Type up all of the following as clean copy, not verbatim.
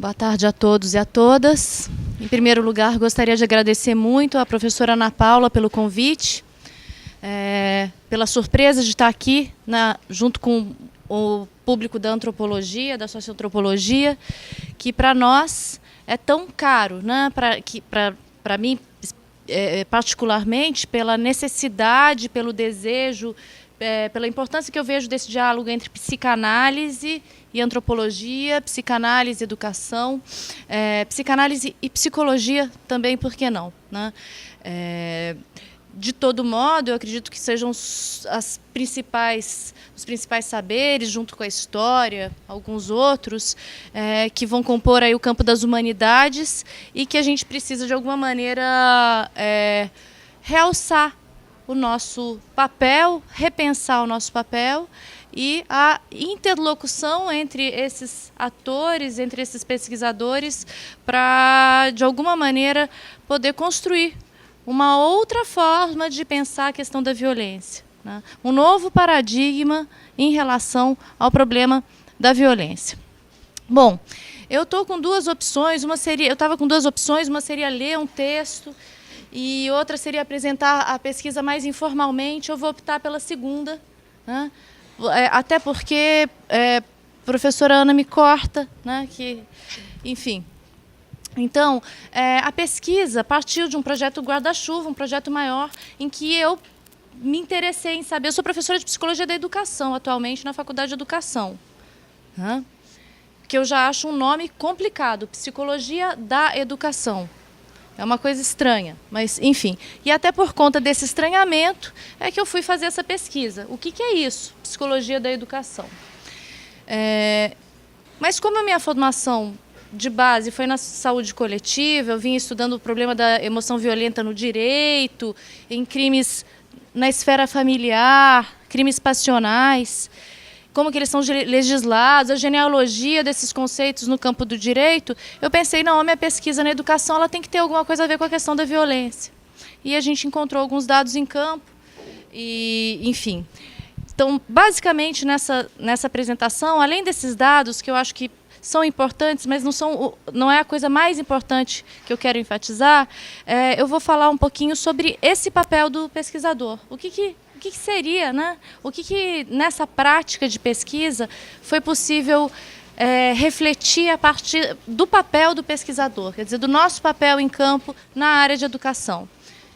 Boa tarde a todos e a todas. Em primeiro lugar, gostaria de agradecer muito à professora Ana Paula pelo convite, pela surpresa de estar aqui junto com o público da antropologia, da socioantropologia, que para nós é tão caro, né? Para mim, particularmente, pela necessidade, pelo desejo, pela importância que eu vejo desse diálogo entre psicanálise e antropologia, psicanálise e educação, psicanálise e psicologia também, por que não, né? De todo modo, eu acredito que sejam os principais saberes, junto com a história, alguns outros, que vão compor aí o campo das humanidades e que a gente precisa, de alguma maneira, realçar o nosso papel, repensar o nosso papel e a interlocução entre esses atores, entre esses pesquisadores, para, de alguma maneira, poder construir uma outra forma de pensar a questão da violência, né? Um novo paradigma em relação ao problema da violência. Bom, eu estou com duas opções, uma seria ler um texto e outra seria apresentar a pesquisa mais informalmente. Eu vou optar pela segunda, né? Até porque a professora Ana me corta, né? Enfim. Então, a pesquisa partiu de um projeto guarda-chuva, um projeto maior, em que eu me interessei em saber. Eu sou professora de Psicologia da Educação, atualmente, na Faculdade de Educação, né? Que eu já acho um nome complicado, Psicologia da Educação. É uma coisa estranha, mas, enfim. E até por conta desse estranhamento é que eu fui fazer essa pesquisa. O que é isso? Psicologia da Educação. Mas como a minha formação de base foi na saúde coletiva, eu vim estudando o problema da emoção violenta no direito, em crimes na esfera familiar, crimes passionais, como que eles são legislados, a genealogia desses conceitos no campo do direito, eu pensei, não, a minha pesquisa na educação ela tem que ter alguma coisa a ver com a questão da violência. E a gente encontrou alguns dados em campo, e, enfim. Então, basicamente, nessa apresentação, além desses dados, que eu acho que são importantes, mas não é a coisa mais importante que eu quero enfatizar, eu vou falar um pouquinho sobre esse papel do pesquisador. O que seria, né? O que nessa prática de pesquisa foi possível refletir a partir do papel do pesquisador, quer dizer, do nosso papel em campo na área de educação.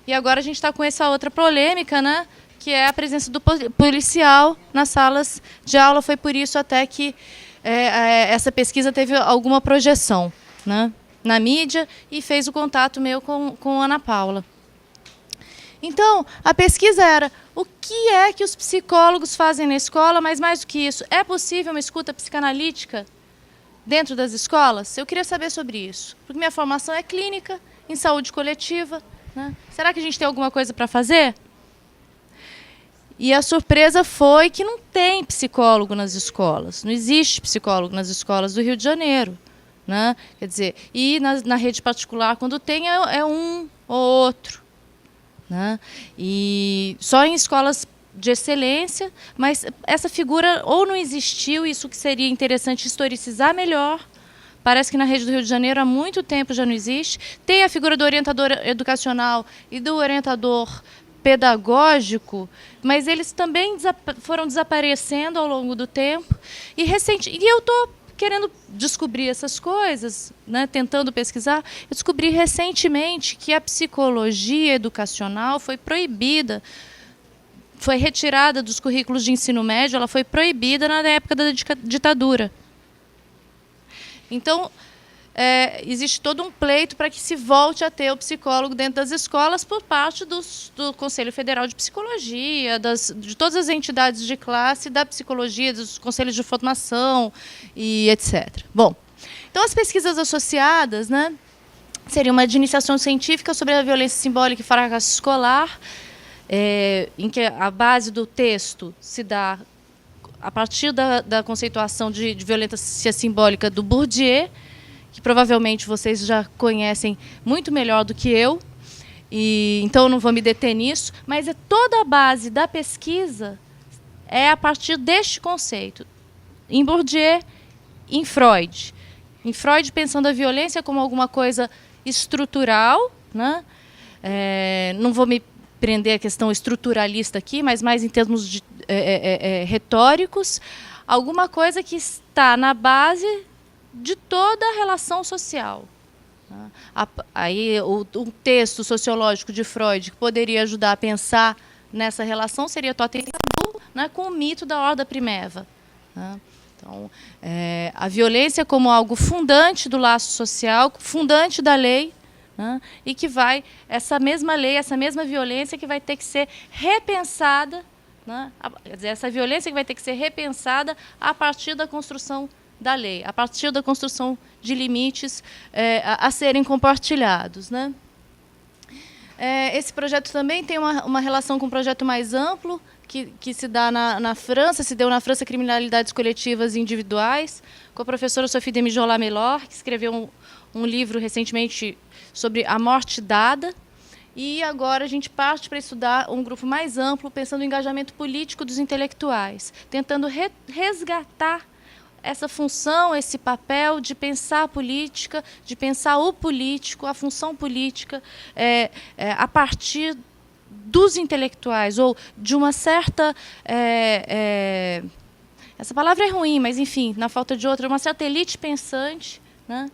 E agora a gente está com essa outra polêmica, né? Que é a presença do policial nas salas de aula. Foi por isso até que essa pesquisa teve alguma projeção, né, na mídia e fez o contato meu com Ana Paula. Então, a pesquisa era o que é que os psicólogos fazem na escola, mas mais do que isso, é possível uma escuta psicanalítica dentro das escolas? Eu queria saber sobre isso, porque minha formação é clínica, em saúde coletiva, né? Será que a gente tem alguma coisa para fazer? E a surpresa foi que não tem psicólogo nas escolas, não existe psicólogo nas escolas do Rio de Janeiro, né? Quer dizer, e na rede particular, quando tem, é um ou outro, né? E só em escolas de excelência, mas essa figura ou não existiu, isso que seria interessante historicizar melhor. Parece que na rede do Rio de Janeiro há muito tempo já não existe. Tem a figura do orientador educacional e do orientador pedagógico, mas eles também foram desaparecendo ao longo do tempo. E eu estou querendo descobrir essas coisas, né, tentando pesquisar. Eu descobri recentemente que a psicologia educacional foi proibida, foi retirada dos currículos de ensino médio, ela foi proibida na época da ditadura. Então, existe todo um pleito para que se volte a ter o psicólogo dentro das escolas por parte do Conselho Federal de Psicologia, de todas as entidades de classe da psicologia, dos conselhos de formação e etc. Bom, então as pesquisas associadas, né, seriam uma de iniciação científica sobre a violência simbólica e fracasso escolar, em que a base do texto se dá a partir da conceituação de violência simbólica do Bourdieu, que provavelmente vocês já conhecem muito melhor do que eu, e então eu não vou me deter nisso, mas toda a base da pesquisa é a partir deste conceito, em Bourdieu, em Freud. Em Freud, pensando a violência como alguma coisa estrutural, né? Não vou me prender à questão estruturalista aqui, mas mais em termos de, retóricos, alguma coisa que está na base de toda a relação social. Aí, um texto sociológico de Freud que poderia ajudar a pensar nessa relação seria Totem e Tabu, né, com o mito da horda primeva. Né? Então, a violência como algo fundante do laço social, fundante da lei, né, e que vai, essa mesma lei, essa mesma violência que vai ter que ser repensada, né, quer dizer, essa violência que vai ter que ser repensada a partir da construção da lei, a partir da construção de limites a serem compartilhados. Né? Esse projeto também tem uma relação com um projeto mais amplo, que se dá na França, se deu na França, Criminalidades Coletivas e Individuais, com a professora Sophie de Mijola-Mellor, que escreveu um livro recentemente sobre a morte dada. E agora a gente parte para estudar um grupo mais amplo, pensando no engajamento político dos intelectuais, tentando resgatar essa função, esse papel de pensar a política, de pensar o político, a função política, a partir dos intelectuais, ou de uma certa... essa palavra é ruim, mas, enfim, na falta de outra, uma certa elite pensante, né?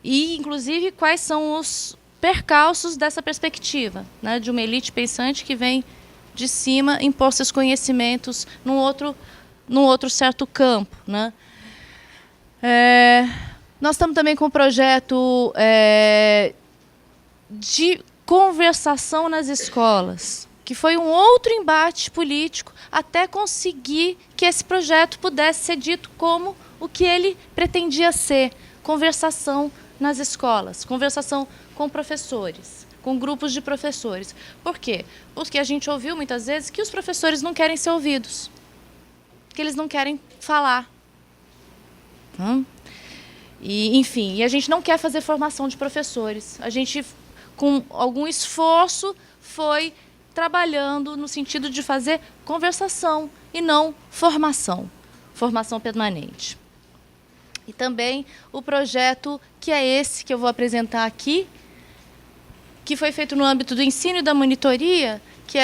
E, inclusive, quais são os percalços dessa perspectiva, né? De uma elite pensante que vem de cima impor seus conhecimentos num outro certo campo. Né? Nós estamos também com um projeto de conversação nas escolas, que foi um outro embate político até conseguir que esse projeto pudesse ser dito como o que ele pretendia ser: conversação nas escolas, conversação com professores, com grupos de professores. Por quê? Porque a gente ouviu muitas vezes que os professores não querem ser ouvidos, que eles não querem falar. E, enfim, e a gente não quer fazer formação de professores. A gente, com algum esforço, foi trabalhando no sentido de fazer conversação e não formação permanente. E também o projeto que é esse que eu vou apresentar aqui, que foi feito no âmbito do ensino e da monitoria, que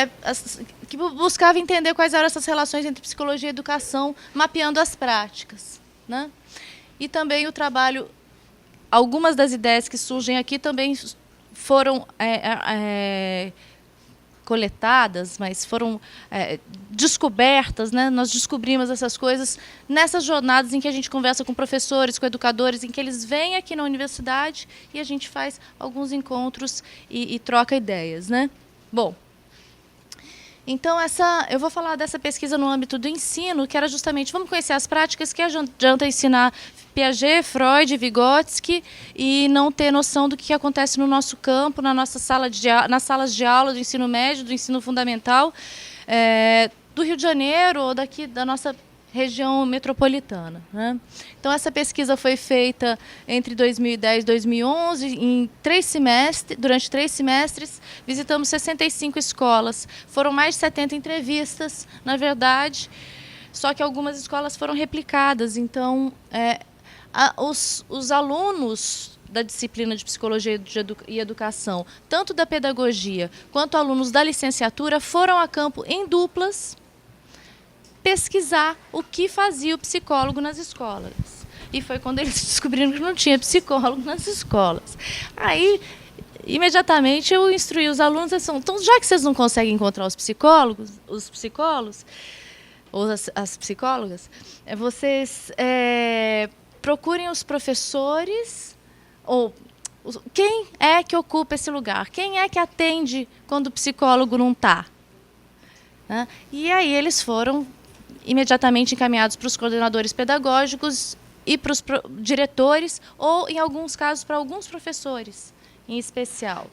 buscava entender quais eram essas relações entre psicologia e educação, mapeando as práticas. Né? E também o trabalho, algumas das ideias que surgem aqui também foram coletadas, mas foram descobertas, né? Nós descobrimos essas coisas nessas jornadas em que a gente conversa com professores, com educadores, em que eles vêm aqui na universidade e a gente faz alguns encontros e troca ideias. Né? Bom, então eu vou falar dessa pesquisa no âmbito do ensino, que era justamente, vamos conhecer as práticas, que adianta ensinar Piaget, Freud, Vygotsky e não ter noção do que acontece no nosso campo, nas salas de aula do ensino médio, do ensino fundamental, do Rio de Janeiro ou daqui da nossa região metropolitana. Né? Então, essa pesquisa foi feita entre 2010 e 2011, durante 3 semestres, visitamos 65 escolas. Foram mais de 70 entrevistas, na verdade, só que algumas escolas foram replicadas. Então, os alunos da disciplina de Psicologia e Educação, tanto da pedagogia quanto alunos da licenciatura, foram a campo em duplas pesquisar o que fazia o psicólogo nas escolas. E foi quando eles descobriram que não tinha psicólogo nas escolas. Aí, imediatamente, eu instruí os alunos, então, já que vocês não conseguem encontrar os psicólogos ou as psicólogas, vocês procurem os professores, ou quem é que ocupa esse lugar? Quem é que atende quando o psicólogo não está? Né? E aí eles foram imediatamente encaminhados para os coordenadores pedagógicos e para os diretores, ou, em alguns casos, para alguns professores em especial.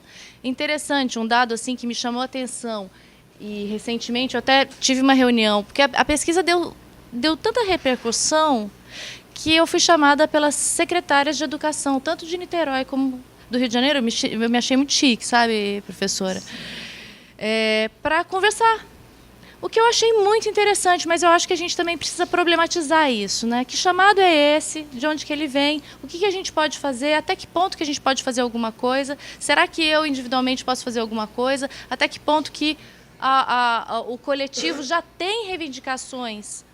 Interessante, um dado assim que me chamou a atenção, e recentemente eu até tive uma reunião, porque a pesquisa deu tanta repercussão que eu fui chamada pelas secretárias de educação, tanto de Niterói como do Rio de Janeiro. Eu me achei muito chique, sabe, professora? Para conversar. O que eu achei muito interessante, mas eu acho que a gente também precisa problematizar isso, né? Que chamado é esse? De onde que ele vem? O que a gente pode fazer? Até que ponto que a gente pode fazer alguma coisa? Será que eu individualmente posso fazer alguma coisa? Até que ponto que o coletivo já tem reivindicações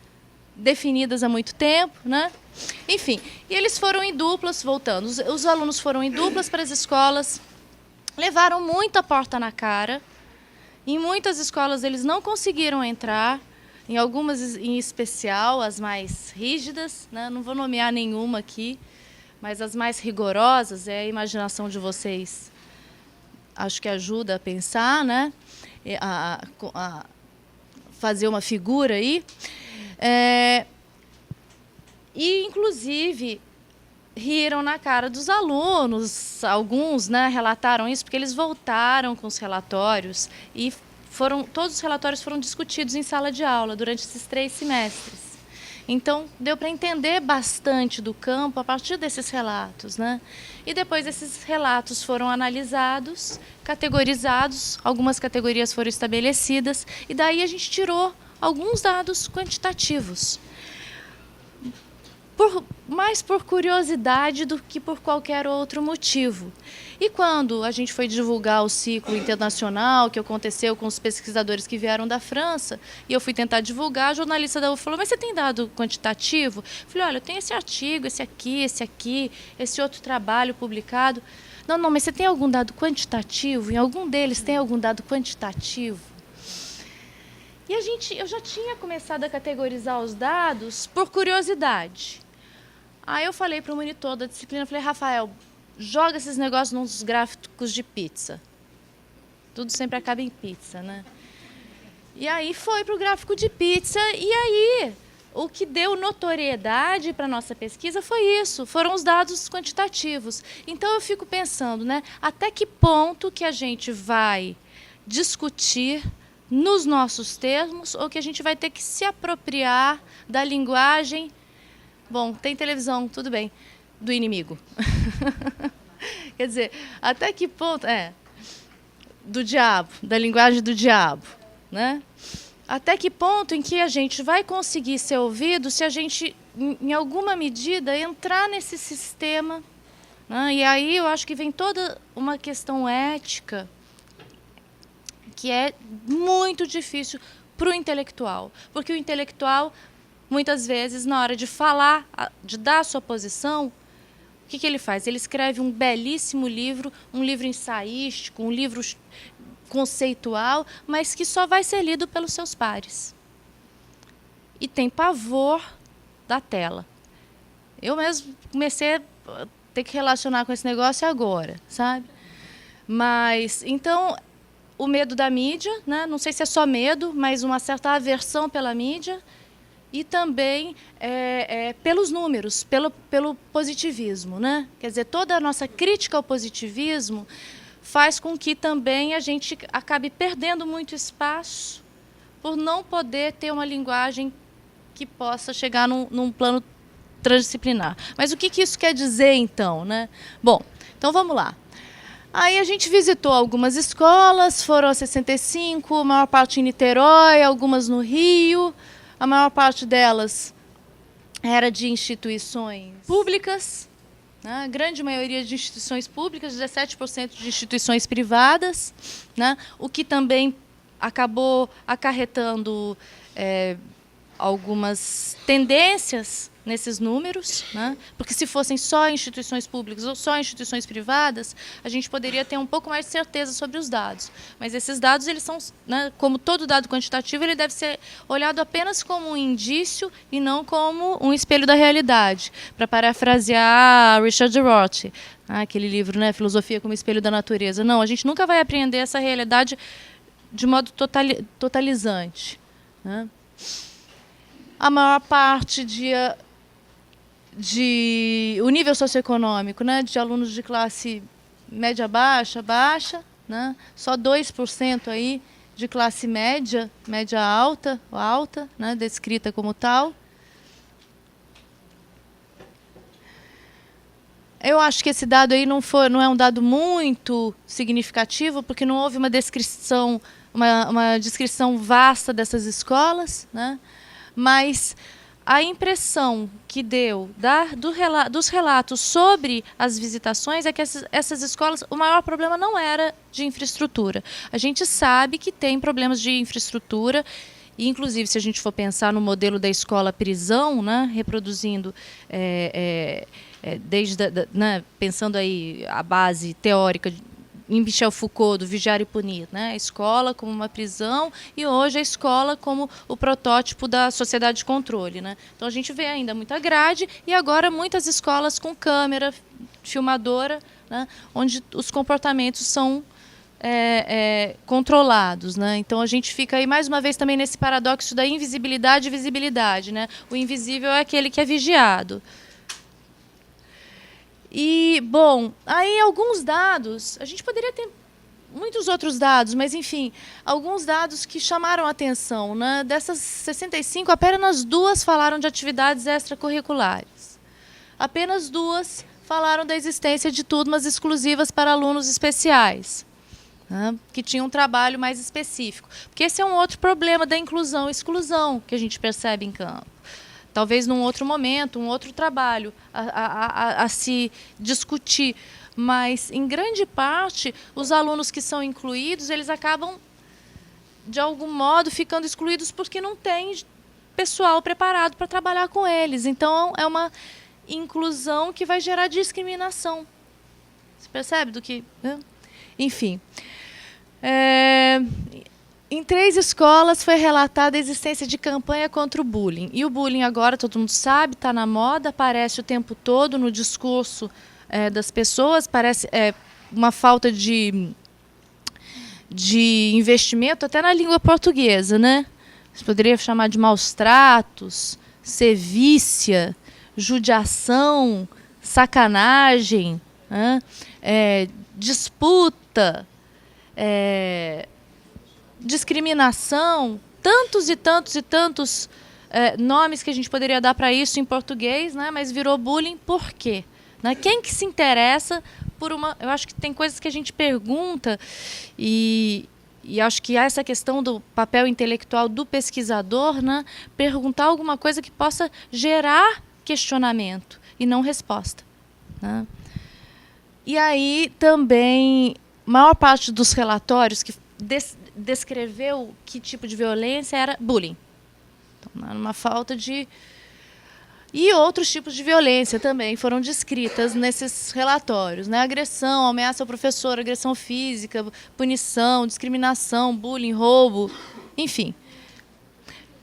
definidas há muito tempo, né? Enfim, e eles foram em duplas, voltando, os alunos foram em duplas para as escolas, levaram muita porta na cara. Em muitas escolas eles não conseguiram entrar, em algumas em especial, as mais rígidas, né? Não vou nomear nenhuma aqui, mas as mais rigorosas, a imaginação de vocês acho que ajuda a pensar, né? A fazer uma figura aí. E, inclusive, riram na cara dos alunos, alguns, né, relataram isso, porque eles voltaram com os relatórios e todos os relatórios foram discutidos em sala de aula durante esses 3 semestres. Então, deu para entender bastante do campo a partir desses relatos, né? E depois esses relatos foram analisados, categorizados, algumas categorias foram estabelecidas, e daí a gente tirou alguns dados quantitativos. Mais por curiosidade do que por qualquer outro motivo. E quando a gente foi divulgar o ciclo internacional que aconteceu com os pesquisadores que vieram da França, e eu fui tentar divulgar, a jornalista da UF falou, mas você tem dado quantitativo? Eu falei, olha, eu tenho esse artigo, esse aqui, esse outro trabalho publicado. Não, mas você tem algum dado quantitativo? Em algum deles tem algum dado quantitativo? E eu já tinha começado a categorizar os dados por curiosidade. Aí eu falei para o monitor da disciplina, falei, Rafael, joga esses negócios nos gráficos de pizza. Tudo sempre acaba em pizza, né? E aí foi para o gráfico de pizza, e aí o que deu notoriedade para a nossa pesquisa foi isso, foram os dados quantitativos. Então eu fico pensando, né, até que ponto que a gente vai discutir nos nossos termos, ou que a gente vai ter que se apropriar da linguagem. Bom, tem televisão, tudo bem, do inimigo. Quer dizer, até que ponto... do diabo, da linguagem do diabo, né? Até que ponto em que a gente vai conseguir ser ouvido se a gente, em alguma medida, entrar nesse sistema, né? E aí eu acho que vem toda uma questão ética que é muito difícil para o intelectual, porque o intelectual, muitas vezes, na hora de falar, de dar a sua posição, o que ele faz? Ele escreve um belíssimo livro, um livro ensaístico, um livro conceitual, mas que só vai ser lido pelos seus pares. E tem pavor da tela. Eu mesmo comecei a ter que relacionar com esse negócio agora, sabe? Mas, então, o medo da mídia, né? Não sei se é só medo, mas uma certa aversão pela mídia, e também pelos números, pelo positivismo, né? Quer dizer, toda a nossa crítica ao positivismo faz com que também a gente acabe perdendo muito espaço por não poder ter uma linguagem que possa chegar num plano transdisciplinar. Mas o que isso quer dizer, então, né? Bom, então vamos lá. Aí a gente visitou algumas escolas, foram 65, a maior parte em Niterói, algumas no Rio. A maior parte delas era de instituições públicas, né? A grande maioria de instituições públicas, 17% de instituições privadas, né? O que também acabou acarretando algumas tendências nesses números, né? Porque se fossem só instituições públicas ou só instituições privadas, a gente poderia ter um pouco mais de certeza sobre os dados. Mas esses dados, eles são, né, como todo dado quantitativo, ele deve ser olhado apenas como um indício e não como um espelho da realidade. Para parafrasear Richard Roth, aquele livro, né, Filosofia como Espelho da Natureza. Não, a gente nunca vai apreender essa realidade de modo totalizante, né? A maior parte o nível socioeconômico, né, de alunos de classe média baixa, né, só 2% aí de classe média, média alta, né, descrita como tal. Eu acho que esse dado aí não é um dado muito significativo, porque não houve uma descrição, uma descrição vasta dessas escolas, né? Mas a impressão que deu dos relatos sobre as visitações é que essas escolas, o maior problema não era de infraestrutura. A gente sabe que tem problemas de infraestrutura, e, inclusive, se a gente for pensar no modelo da escola-prisão, né, reproduzindo, né, pensando aí a base teórica em Michel Foucault, do Vigiar e Punir, né? A escola como uma prisão e hoje a escola como o protótipo da sociedade de controle, né? Então a gente vê ainda muita grade e agora muitas escolas com câmera, filmadora, né? Onde os comportamentos são controlados, né? Então a gente fica aí mais uma vez também nesse paradoxo da invisibilidade e visibilidade, né? O invisível é aquele que é vigiado. E, bom, aí alguns dados, a gente poderia ter muitos outros dados, mas, enfim, alguns dados que chamaram a atenção, né? Dessas 65, apenas 2 falaram de atividades extracurriculares. Apenas 2 falaram da existência de turmas exclusivas para alunos especiais, né? Que tinham um trabalho mais específico. Porque esse é um outro problema da inclusão e exclusão que a gente percebe em campo. Talvez num outro momento, um outro trabalho a se discutir. Mas, em grande parte, os alunos que são incluídos, eles acabam, de algum modo, ficando excluídos porque não tem pessoal preparado para trabalhar com eles. Então, é uma inclusão que vai gerar discriminação. Você percebe do que... Enfim. Em 3 escolas foi relatada a existência de campanha contra o bullying. E o bullying agora, todo mundo sabe, está na moda, aparece o tempo todo no discurso das pessoas, parece uma falta de investimento até na língua portuguesa, né? Você poderia chamar de maus tratos, sevícia, judiação, sacanagem, né? Disputa, discriminação, tantos e tantos e tantos nomes que a gente poderia dar para isso em português, né? Mas virou bullying por quê? Né? Quem que se interessa por uma... Eu acho que tem coisas que a gente pergunta e acho que há essa questão do papel intelectual do pesquisador, né? Perguntar alguma coisa que possa gerar questionamento e não resposta, né? E aí também, a maior parte dos relatórios que descreveu que tipo de violência era bullying. Então, uma falta de... E outros tipos de violência também foram descritas nesses relatórios, né? Agressão, ameaça ao professor, agressão física, punição, discriminação, bullying, roubo, enfim.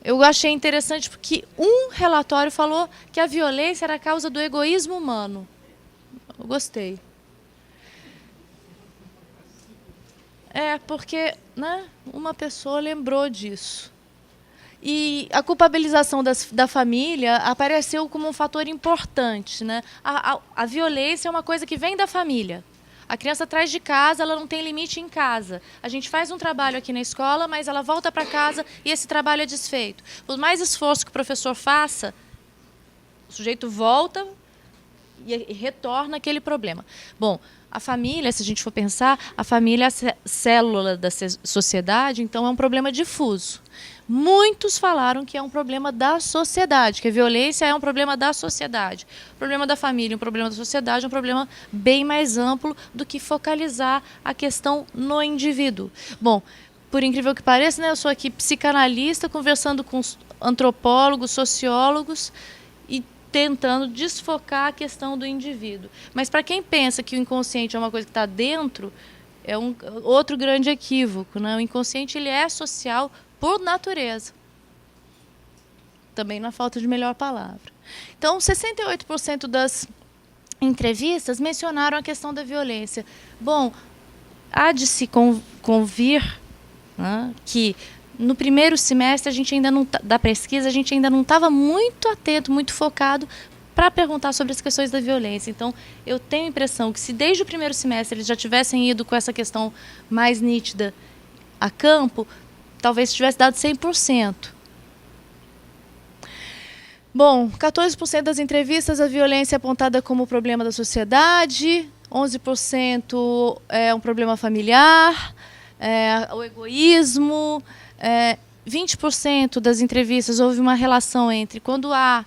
Eu achei interessante porque um relatório falou que a violência era a causa do egoísmo humano. Eu gostei. Porque, né, uma pessoa lembrou disso. E a culpabilização da família apareceu como um fator importante, né? A violência é uma coisa que vem da família. A criança traz de casa, ela não tem limite em casa. A gente faz um trabalho aqui na escola, mas ela volta para casa e esse trabalho é desfeito. Por mais esforço que o professor faça, o sujeito volta e retorna aquele problema. Bom, a família, se a gente for pensar, a família é a célula da sociedade, então é um problema difuso. Muitos falaram que é um problema da sociedade, que a violência é um problema da sociedade. O problema da família, um problema da sociedade, é um problema bem mais amplo do que focalizar a questão no indivíduo. Bom, por incrível que pareça, né, eu sou aqui psicanalista, conversando com antropólogos, sociólogos, e tentando desfocar a questão do indivíduo. Mas para quem pensa que o inconsciente é uma coisa que está dentro, é outro grande equívoco, né? O inconsciente ele é social por natureza. Também na falta de melhor palavra. Então, 68% das entrevistas mencionaram a questão da violência. Bom, há de se convir, né, que no primeiro semestre da pesquisa a gente ainda não estava muito atento, muito focado para perguntar sobre as questões da violência. Então, eu tenho a impressão que se desde o primeiro semestre eles já tivessem ido com essa questão mais nítida a campo, talvez tivesse dado 100%. Bom, 14% das entrevistas a violência é apontada como problema da sociedade, 11% é um problema familiar, o egoísmo. 20% das entrevistas houve uma relação entre quando há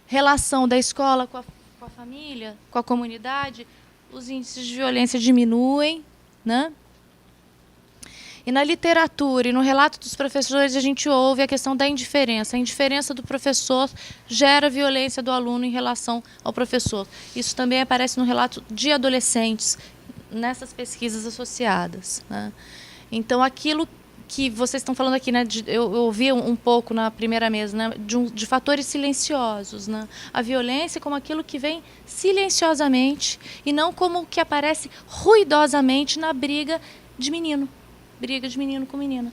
relação da escola com a família, com a comunidade, os índices de violência diminuem, né? E na literatura e no relato dos professores a gente ouve a questão da indiferença. A indiferença do professor gera violência do aluno em relação ao professor. Isso também aparece no relato de adolescentes, nessas pesquisas associadas, né? Então, aquilo que vocês estão falando aqui, né, eu ouvi um pouco na primeira mesa, né, de fatores silenciosos, né? A violência como aquilo que vem silenciosamente e não como o que aparece ruidosamente na briga de menino com menina.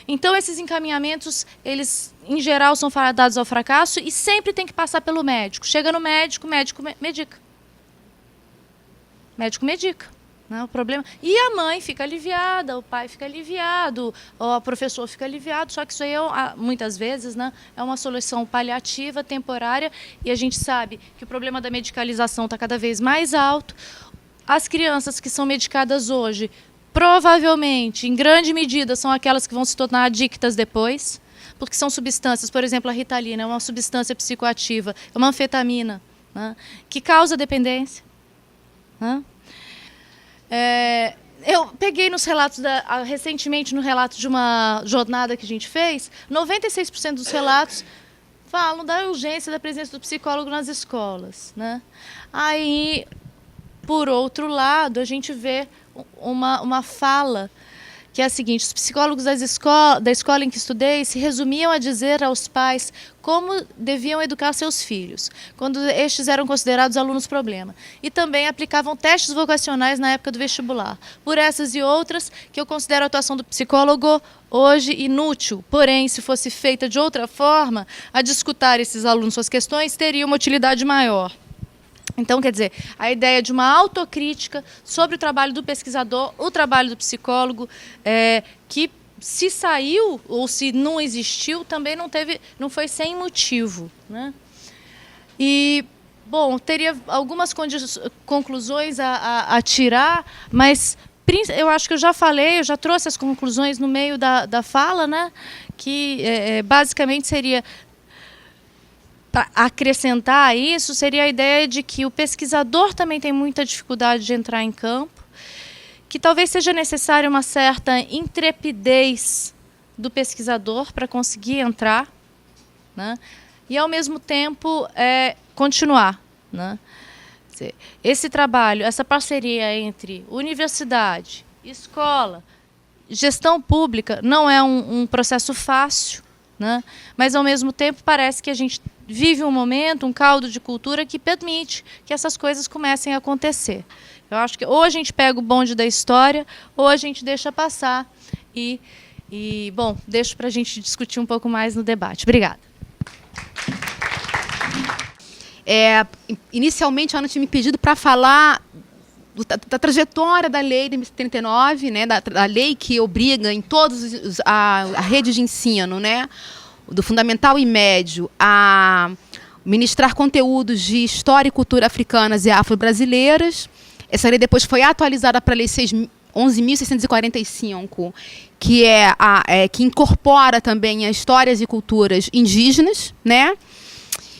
Então, esses encaminhamentos, eles, em geral, são fadados ao fracasso e sempre tem que passar pelo médico. Chega no médico, médico medica. Médico medica. Né, o problema. E a mãe fica aliviada, o pai fica aliviado, o professor fica aliviado, só que isso aí, muitas vezes, né, é uma solução paliativa, temporária, e a gente sabe que o problema da medicalização está cada vez mais alto. As crianças que são medicadas hoje, provavelmente, em grande medida, são aquelas que vão se tornar adictas depois, porque são substâncias, por exemplo, a Ritalina é uma substância psicoativa, é uma anfetamina, né, que causa dependência. Né? Eu peguei nos relatos, recentemente no relato de uma jornada que a gente fez, 96% dos relatos falam da urgência da presença do psicólogo nas escolas. Né? Aí, por outro lado, a gente vê uma fala que é a seguinte: os psicólogos da escola em que estudei se resumiam a dizer aos pais como deviam educar seus filhos, quando estes eram considerados alunos problema. E também aplicavam testes vocacionais na época do vestibular. Por essas e outras, que eu considero a atuação do psicólogo hoje inútil. Porém, se fosse feita de outra forma, a discutir esses alunos suas questões teria uma utilidade maior. Então, quer dizer, a ideia de uma autocrítica sobre o trabalho do pesquisador, o trabalho do psicólogo, que se saiu ou se não existiu, também não foi sem motivo. Né? E, bom, teria algumas conclusões a tirar, mas eu acho que eu já trouxe as conclusões no meio da fala, né? Que basicamente seria... Para acrescentar a isso, seria a ideia de que o pesquisador também tem muita dificuldade de entrar em campo, que talvez seja necessária uma certa intrepidez do pesquisador para conseguir entrar, né? E, ao mesmo tempo, continuar. Né? Esse trabalho, essa parceria entre universidade, escola, gestão pública, não é um processo fácil, né? Mas, ao mesmo tempo, parece que a gente vive um momento, um caldo de cultura que permite que essas coisas comecem a acontecer. Eu acho que ou a gente pega o bonde da história, ou a gente deixa passar. Bom, deixo para a gente discutir um pouco mais no debate. Obrigada. Inicialmente, a Ana tinha me pedido para falar da trajetória da lei de 39, né, da lei que obriga em todos a rede de ensino, né, do fundamental e médio, a ministrar conteúdos de história e cultura africanas e afro-brasileiras. Essa lei depois foi atualizada para a Lei 11.645, que incorpora também as histórias e culturas indígenas, né?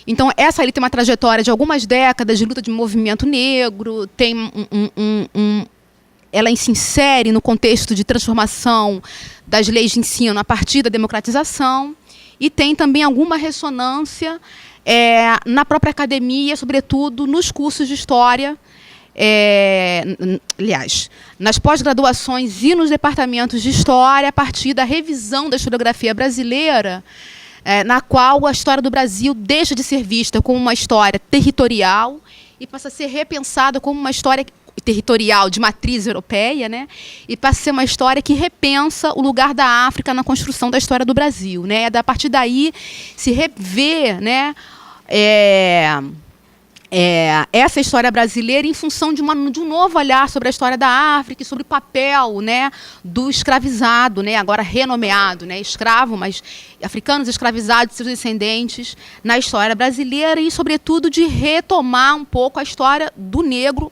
Então, essa lei tem uma trajetória de algumas décadas de luta de movimento negro, ela se insere no contexto de transformação das leis de ensino a partir da democratização, e tem também alguma ressonância na própria academia, sobretudo nos cursos de história, aliás, nas pós-graduações e nos departamentos de história, a partir da revisão da historiografia brasileira, na qual a história do Brasil deixa de ser vista como uma história territorial e passa a ser repensada como uma história territorial de matriz europeia, né? E passa a ser uma história que repensa o lugar da África na construção da história do Brasil, né? A partir daí se revê, né, essa história brasileira em função de um novo olhar sobre a história da África e sobre o papel, né, do escravizado, né, agora renomeado, né, escravo, mas africanos escravizados e seus descendentes na história brasileira, e, sobretudo, de retomar um pouco a história do negro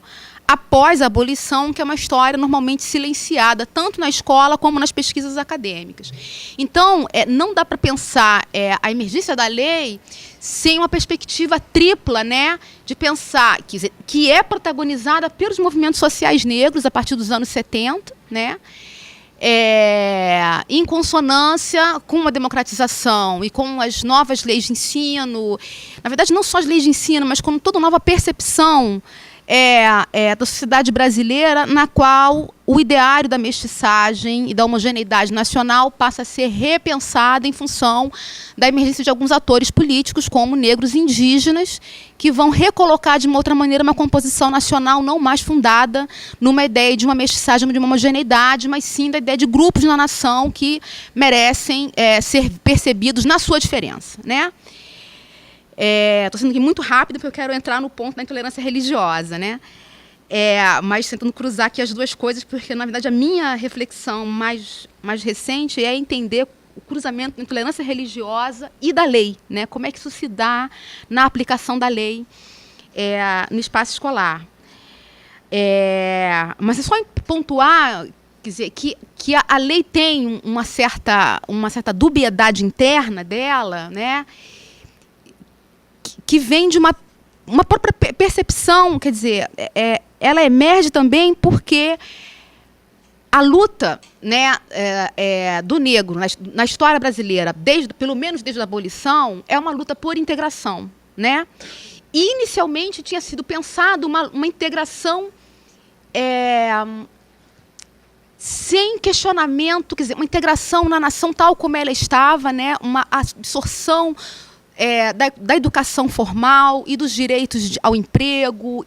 após a abolição, que é uma história normalmente silenciada, tanto na escola como nas pesquisas acadêmicas. Então, não dá para pensar a emergência da lei sem uma perspectiva tripla, né, de pensar que é protagonizada pelos movimentos sociais negros a partir dos anos 70, né, em consonância com a democratização e com as novas leis de ensino, na verdade não só as leis de ensino, mas com toda nova percepção da sociedade brasileira, na qual o ideário da mestiçagem e da homogeneidade nacional passa a ser repensado em função da emergência de alguns atores políticos, como negros e indígenas, que vão recolocar de uma outra maneira uma composição nacional não mais fundada numa ideia de uma mestiçagem, de uma homogeneidade, mas sim da ideia de grupos na nação que merecem ser percebidos na sua diferença, né? Estou sendo aqui muito rápido porque eu quero entrar no ponto da intolerância religiosa, né? Mas tentando cruzar aqui as duas coisas, porque, na verdade, a minha reflexão mais recente é entender o cruzamento da intolerância religiosa e da lei, né? Como é que isso se dá na aplicação da lei no espaço escolar. Mas é só pontuar, quer dizer, que a lei tem uma certa dubiedade interna dela, né? Que vem de uma própria percepção, quer dizer, ela emerge também porque a luta, né, do negro na história brasileira, pelo menos desde a abolição, é uma luta por integração, né? E inicialmente tinha sido pensado uma integração sem questionamento, quer dizer, uma integração na nação tal como ela estava, né, uma absorção da educação formal e dos direitos ao emprego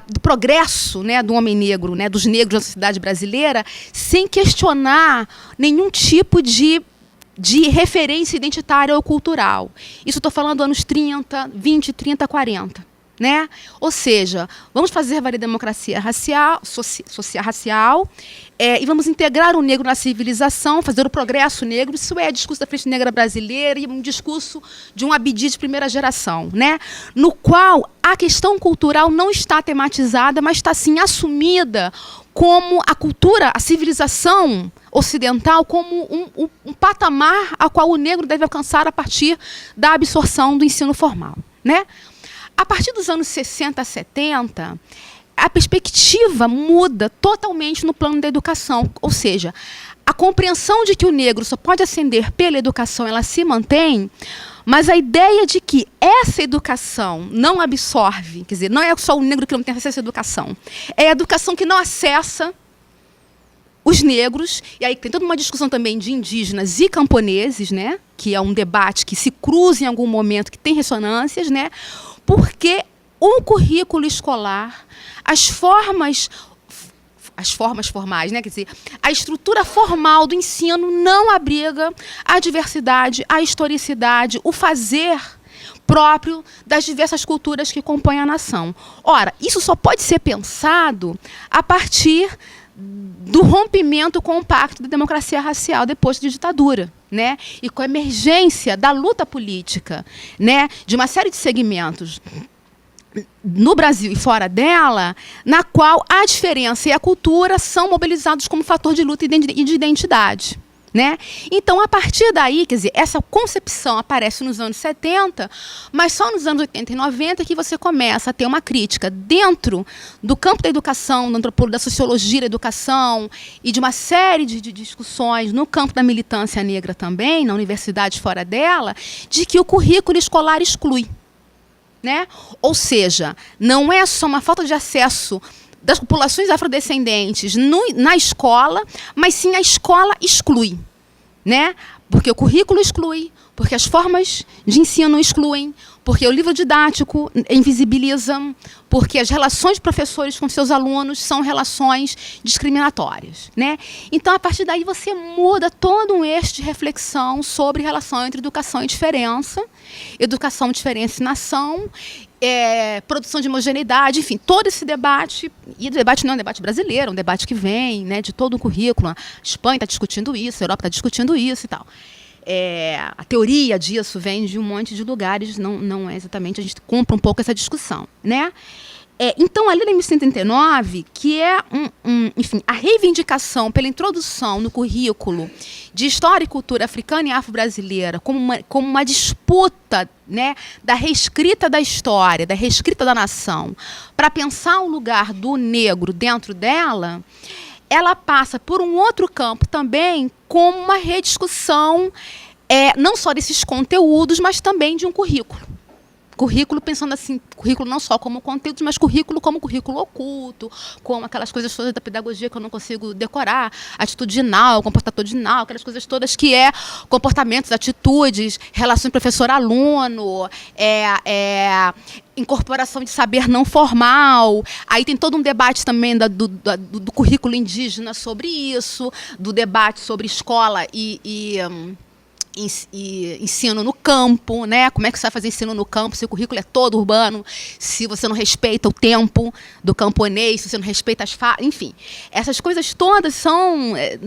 do progresso, né, do homem negro, né, dos negros na sociedade brasileira, sem questionar nenhum tipo de referência identitária ou cultural. Isso estou falando anos 30, 20, 30, 40. Né? Ou seja, vamos fazer valer a democracia racial, e vamos integrar o negro na civilização, fazer o progresso negro. Isso é discurso da Frente Negra Brasileira e um discurso de um Abdi de primeira geração, né? No qual a questão cultural não está tematizada, mas está, sim, assumida como a cultura, a civilização ocidental, como um patamar a qual o negro deve alcançar a partir da absorção do ensino formal, né? A partir dos anos 60, 70, a perspectiva muda totalmente no plano da educação. Ou seja, a compreensão de que o negro só pode ascender pela educação, ela se mantém, mas a ideia de que essa educação não absorve, quer dizer, não é só o negro que não tem acesso à educação, é a educação que não acessa os negros, e aí tem toda uma discussão também de indígenas e camponeses, né, que é um debate que se cruza em algum momento, que tem ressonâncias, né, porque o currículo escolar, as formas formais, né? Quer dizer, a estrutura formal do ensino não abriga a diversidade, a historicidade, o fazer próprio das diversas culturas que compõem a nação. Ora, isso só pode ser pensado a partir do rompimento com o pacto da democracia racial depois da ditadura, né? E com a emergência da luta política, né, de uma série de segmentos no Brasil e fora dela, na qual a diferença e a cultura são mobilizados como fator de luta e de identidade, né? Então, a partir daí, quer dizer, essa concepção aparece nos anos 70, mas só nos anos 80 e 90 que você começa a ter uma crítica dentro do campo da educação, da antropologia, da sociologia da educação e de uma série de discussões no campo da militância negra também, na universidade fora dela, de que o currículo escolar exclui, né? Ou seja, não é só uma falta de acesso das populações afrodescendentes na escola, mas sim a escola exclui, né? Porque o currículo exclui, porque as formas de ensino excluem, porque o livro didático invisibiliza, porque as relações de professores com seus alunos são relações discriminatórias, né? Então, a partir daí, você muda todo um eixo de reflexão sobre relação entre educação e diferença e nação, produção de homogeneidade, enfim, todo esse debate, e o debate não é um debate brasileiro, é um debate que vem, né, de todo o currículo. A Espanha está discutindo isso, a Europa está discutindo isso e tal. a teoria disso vem de um monte de lugares, não é exatamente, a gente compra um pouco essa discussão, né? Então, a Lei de 1939, que é enfim, a reivindicação pela introdução no currículo de História e Cultura Africana e Afro-Brasileira como uma disputa, né, da reescrita da história, da reescrita da nação, para pensar o lugar do negro dentro dela, ela passa por um outro campo também, como uma rediscussão não só desses conteúdos, mas também de um currículo. Currículo pensando assim, currículo não só como conteúdo, mas currículo como currículo oculto, como aquelas coisas todas da pedagogia que eu não consigo decorar, atitudinal, comportadinal, aquelas coisas todas que comportamentos, atitudes, relação professor-aluno, incorporação de saber não formal. Aí tem todo um debate também do currículo indígena sobre isso, do debate sobre escola e ensino no campo, né? Como é que você vai fazer ensino no campo se o currículo é todo urbano, se você não respeita o tempo do camponês, se você não respeita enfim, essas coisas todas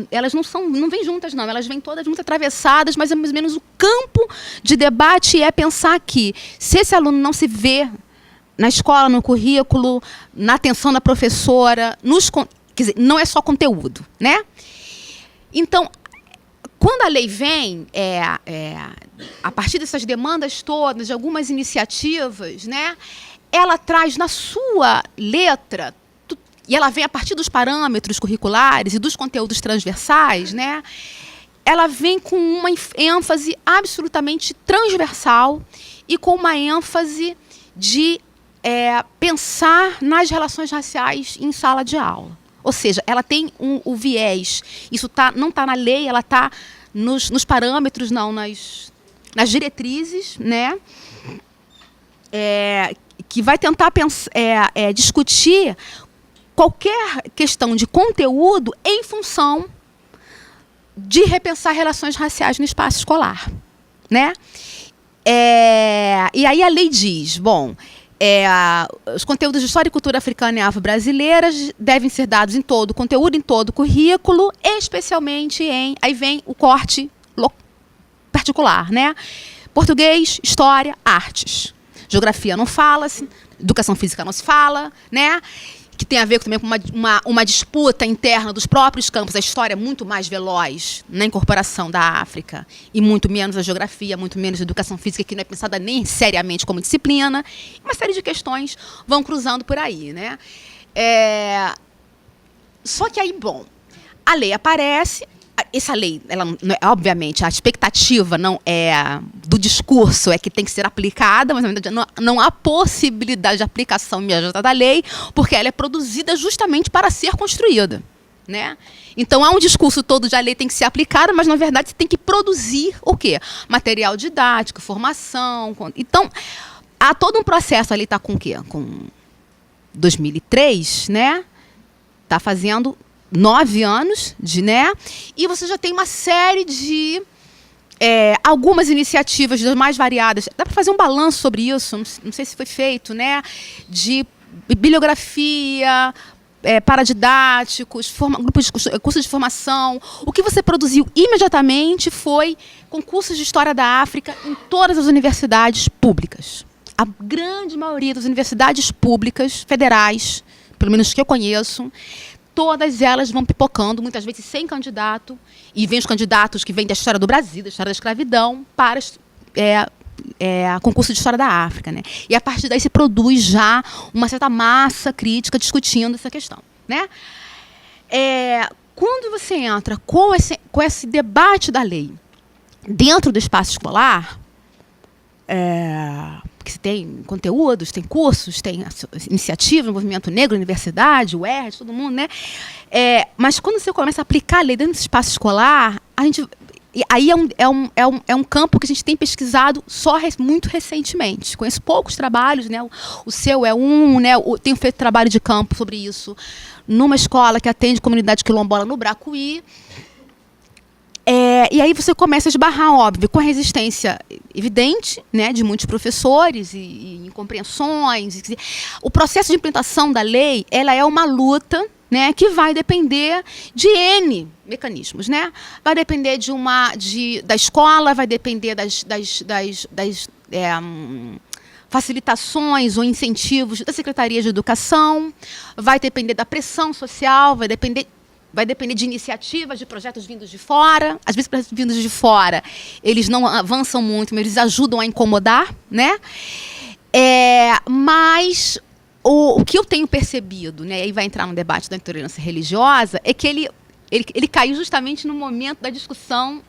elas não vêm juntas, não, elas vêm todas juntas atravessadas, mas é mais ou menos o campo de debate é pensar que se esse aluno não se vê na escola, no currículo, na atenção da professora, quer dizer, não é só conteúdo, né? Então, quando a lei vem, a partir dessas demandas todas, de algumas iniciativas, né, ela traz na sua letra, e ela vem a partir dos parâmetros curriculares e dos conteúdos transversais, né, ela vem com uma ênfase absolutamente transversal e com uma ênfase de pensar nas relações raciais em sala de aula. Ou seja, ela tem o viés. Isso não está na lei, ela está nos parâmetros, não, nas diretrizes, né? Que vai tentar discutir qualquer questão de conteúdo em função de repensar relações raciais no espaço escolar, né? E aí a lei diz, bom, os conteúdos de História e Cultura Africana e Afro-Brasileiras devem ser dados em todo o conteúdo, em todo o currículo, especialmente aí vem o corte particular, né? Português, História, Artes. Geografia não fala-se, Educação Física não se fala, né? Que tem a ver também com uma disputa interna dos próprios campos. A história é muito mais veloz na incorporação da África e muito menos a geografia, muito menos a educação física, que não é pensada nem seriamente como disciplina. Uma série de questões vão cruzando por aí, né? Só que aí, bom, a lei aparece. Essa lei, obviamente, a expectativa não do discurso é que tem que ser aplicada, mas na verdade não há possibilidade de aplicação imediata da lei, porque ela é produzida justamente para ser construída, né? Então há um discurso todo de a lei tem que ser aplicada, mas na verdade você tem que produzir o quê? Material didático, formação. Então há todo um processo ali, está com o quê? Com 2003, né? Está fazendo 9 anos, né? E você já tem uma série de algumas iniciativas das mais variadas. Dá para fazer um balanço sobre isso, não sei se foi feito, né? De bibliografia, paradidáticos, grupos de cursos de formação. O que você produziu imediatamente foi concursos de História da África em todas as universidades públicas. A grande maioria das universidades públicas, federais, pelo menos que eu conheço, todas elas vão pipocando, muitas vezes sem candidato, e vem os candidatos que vêm da história do Brasil, da história da escravidão, para concurso de História da África, né? E a partir daí se produz já uma certa massa crítica discutindo essa questão, né? Quando você entra com esse debate da lei dentro do espaço escolar, porque você tem conteúdos, tem cursos, tem iniciativa, movimento negro, universidade, o ERD, todo mundo, né? Mas quando você começa a aplicar a lei dentro do espaço escolar, aí é um campo que a gente tem pesquisado só muito recentemente. Conheço poucos trabalhos, né? O seu é né? Tenho feito trabalho de campo sobre isso numa escola que atende comunidade quilombola no Bracuí. E aí você começa a esbarrar, óbvio, com a resistência evidente, né, de muitos professores e incompreensões. O processo de implementação da lei, ela é uma luta, né, que vai depender de N mecanismos, né? Vai depender da escola, vai depender das facilitações ou incentivos da Secretaria de Educação, vai depender da pressão social, vai depender de iniciativas, de projetos vindos de fora. Às vezes, projetos vindos de fora, eles não avançam muito, mas eles ajudam a incomodar, né? Mas o que eu tenho percebido, né, e aí vai entrar no debate da intolerância religiosa, é que ele caiu justamente no momento da discussão,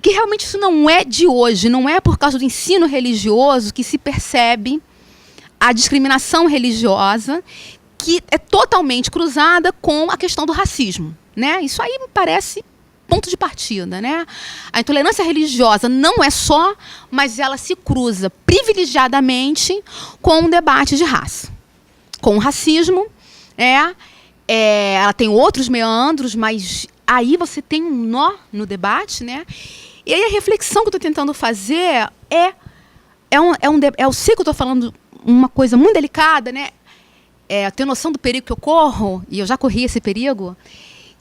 que realmente isso não é de hoje, não é por causa do ensino religioso que se percebe a discriminação religiosa, que é totalmente cruzada com a questão do racismo, né? Isso aí me parece ponto de partida, né? A intolerância religiosa não é só, mas ela se cruza privilegiadamente com o debate de raça, com o racismo, ela tem outros meandros, mas aí você tem um nó no debate, né? E aí a reflexão que eu estou tentando fazer eu sei que eu estou falando uma coisa muito delicada, né? Ter noção do perigo que eu corro, e eu já corri esse perigo,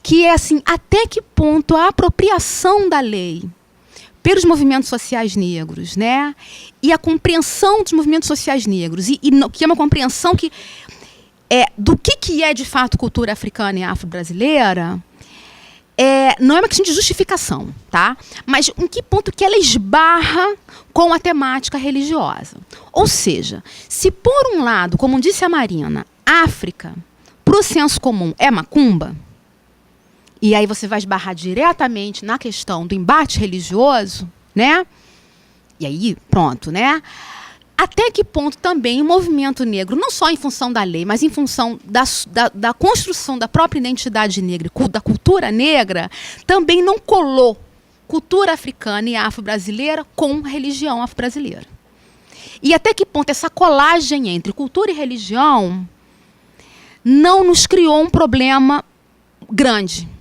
que é assim, até que ponto a apropriação da lei pelos movimentos sociais negros, né, e a compreensão dos movimentos sociais negros, que é uma compreensão do que é de fato cultura africana e afro-brasileira, não é uma questão de justificação, tá? Mas em que ponto que ela esbarra com a temática religiosa. Ou seja, se por um lado, como disse a Marina, África, para o senso comum, é macumba, e aí você vai esbarrar diretamente na questão do embate religioso, né? E aí, pronto, né? Até que ponto também o movimento negro, não só em função da lei, mas em função da construção da própria identidade negra, da cultura negra, também não colou cultura africana e afro-brasileira com religião afro-brasileira. E até que ponto essa colagem entre cultura e religião não nos criou um problema grande.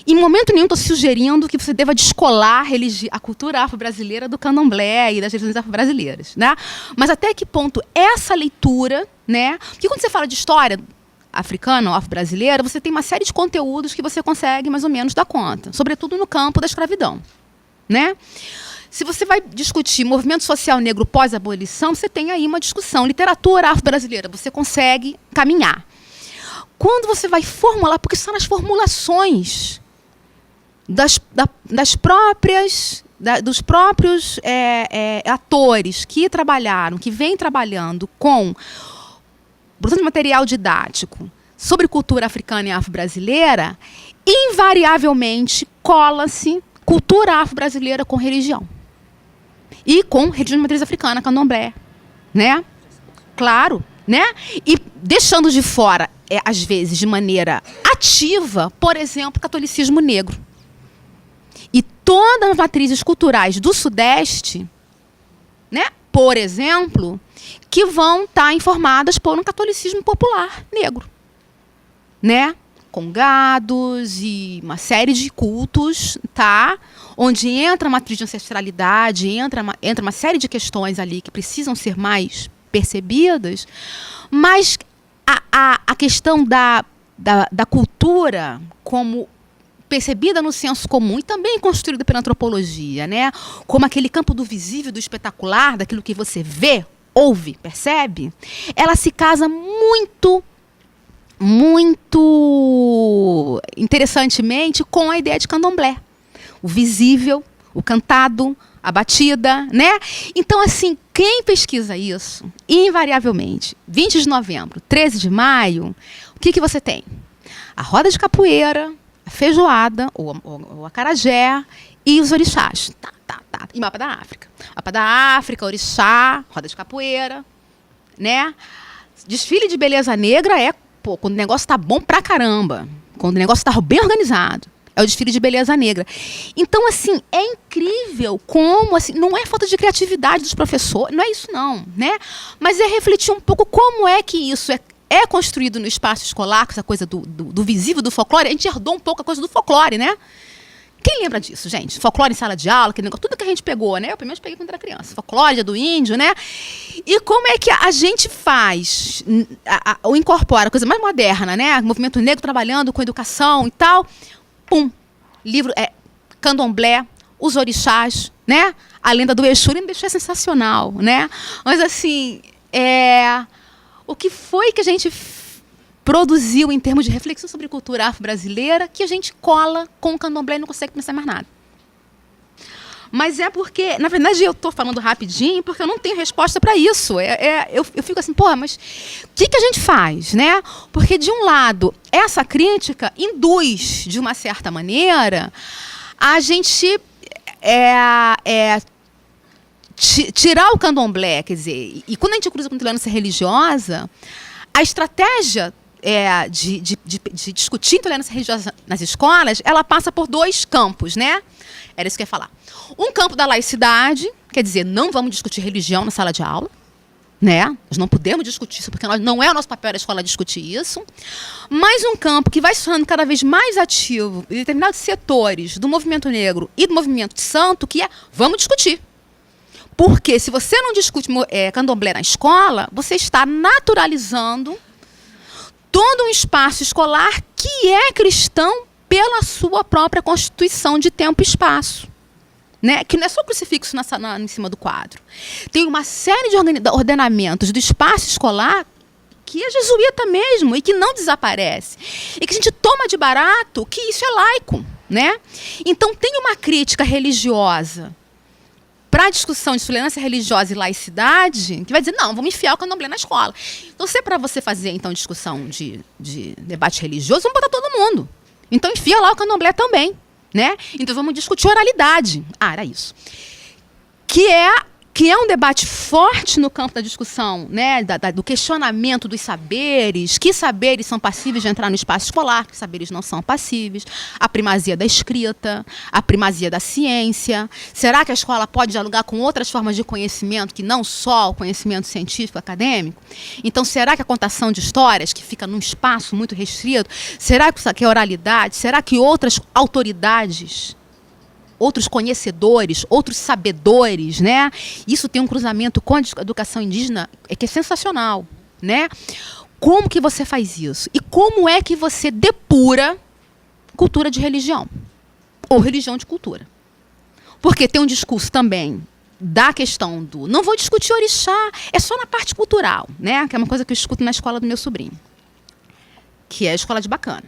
Em momento nenhum estou sugerindo que você deva descolar a cultura afro-brasileira do candomblé e das religiões afro-brasileiras, né? Mas até que ponto essa leitura, né? Porque quando você fala de história africana ou afro-brasileira, você tem uma série de conteúdos que você consegue mais ou menos dar conta, sobretudo no campo da escravidão, né? Se você vai discutir movimento social negro pós-abolição, você tem aí uma discussão. Literatura afro-brasileira, você consegue caminhar. Quando você vai formular, porque são as formulações dos próprios atores que trabalharam, que vêm trabalhando com produção de material didático sobre cultura africana e afro-brasileira, invariavelmente cola-se cultura afro-brasileira com religião. E com religião de matriz africana, candomblé, né? Claro, né? E deixando de fora, às vezes, de maneira ativa, por exemplo, o catolicismo negro. E todas as matrizes culturais do Sudeste, né, por exemplo, que vão estar informadas por um catolicismo popular negro, né, com gados e uma série de cultos, tá, onde entra a matriz de ancestralidade, entra uma série de questões ali que precisam ser mais percebidas, mas a questão da cultura como percebida no senso comum e também construída pela antropologia, né? Como aquele campo do visível, do espetacular, daquilo que você vê, ouve, percebe, ela se casa muito interessantemente com a ideia de candomblé. O visível, o cantado, a batida, né? Então, assim, quem pesquisa isso, invariavelmente, 20 de novembro, 13 de maio, o que você tem? A roda de capoeira, a feijoada, o acarajé e os orixás. E mapa da África. Mapa da África, orixá, roda de capoeira, né? Desfile de beleza negra quando o negócio tá bom pra caramba. Quando o negócio tá bem organizado. É o desfile de beleza negra. Então, assim, é incrível como, assim, não é falta de criatividade dos professores, não é isso não, né? Mas é refletir um pouco como é que isso é construído no espaço escolar, com essa coisa do visível, do folclore. A gente herdou um pouco a coisa do folclore, né? Quem lembra disso, gente? Folclore em sala de aula, aquele negócio, tudo que a gente pegou, né? Eu primeiro peguei quando era criança. Folclore do índio, né? E como é que a gente faz, ou incorpora a coisa mais moderna, né? O movimento negro trabalhando com educação e tal. Pum, livro, candomblé, os orixás, né? A lenda do Exu, o Exu é sensacional, né? Mas assim, o que foi que a gente produziu em termos de reflexão sobre cultura afro-brasileira que a gente cola com o candomblé e não consegue pensar mais nada? Mas é porque, na verdade, eu estou falando rapidinho porque eu não tenho resposta para isso. Eu fico assim, porra, mas o que a gente faz, né? Porque, de um lado, essa crítica induz, de uma certa maneira, a gente tirar o candomblé, quer dizer, e quando a gente cruza com a intolerância religiosa, a estratégia de discutir intolerância religiosa nas escolas, ela passa por dois campos, né? Era isso que eu ia falar. Um campo da laicidade, quer dizer, não vamos discutir religião na sala de aula, né? Nós não podemos discutir isso, porque não é o nosso papel da escola discutir isso. Mas um campo que vai se tornando cada vez mais ativo em determinados setores do movimento negro e do movimento santo, que vamos discutir. Porque se você não discute candomblé na escola, você está naturalizando todo um espaço escolar que é cristão pela sua própria constituição de tempo e espaço. Né? Que não é só o crucifixo em cima do quadro. Tem uma série de ordenamentos do espaço escolar que é jesuíta mesmo e que não desaparece. E que a gente toma de barato que isso é laico. Né? Então tem uma crítica religiosa para a discussão de tolerância religiosa e laicidade, que vai dizer, não, vamos enfiar o candomblé na escola. Então, se é para você fazer então discussão de debate religioso, vamos botar todo mundo. Então, enfia lá o candomblé também. Né? Então vamos discutir oralidade. Era isso. Que é um debate forte no campo da discussão, né? Do questionamento dos saberes. Que saberes são passíveis de entrar no espaço escolar, que saberes não são passíveis. A primazia da escrita, a primazia da ciência. Será que a escola pode dialogar com outras formas de conhecimento, que não só o conhecimento científico, acadêmico? Então, será que a contação de histórias, que fica num espaço muito restrito, será que é oralidade? Será que outras autoridades, outros conhecedores, outros sabedores, né? Isso tem um cruzamento com a educação indígena que é sensacional, né? Como que você faz isso? E como é que você depura cultura de religião? Ou religião de cultura? Porque tem um discurso também da questão do... Não vou discutir orixá, é só na parte cultural, né? Que é uma coisa que eu escuto na escola do meu sobrinho, que é a escola de bacana.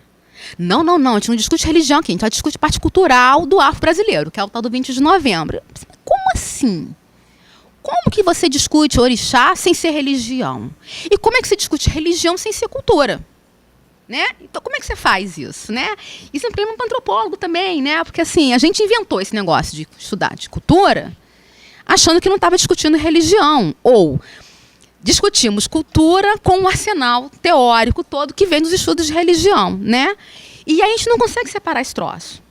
Não, a gente não discute religião aqui, a gente só discute parte cultural do afro-brasileiro, que é o tal do 20 de novembro. Como assim? Como que você discute orixá sem ser religião? E como é que você discute religião sem ser cultura? Né? Então, como é que você faz isso? Né? Isso é um problema para o antropólogo também, né? Porque assim, a gente inventou esse negócio de estudar de cultura achando que não estava discutindo religião, ou discutimos cultura com um arsenal teórico todo que vem dos estudos de religião, né? E aí a gente não consegue separar esse troço.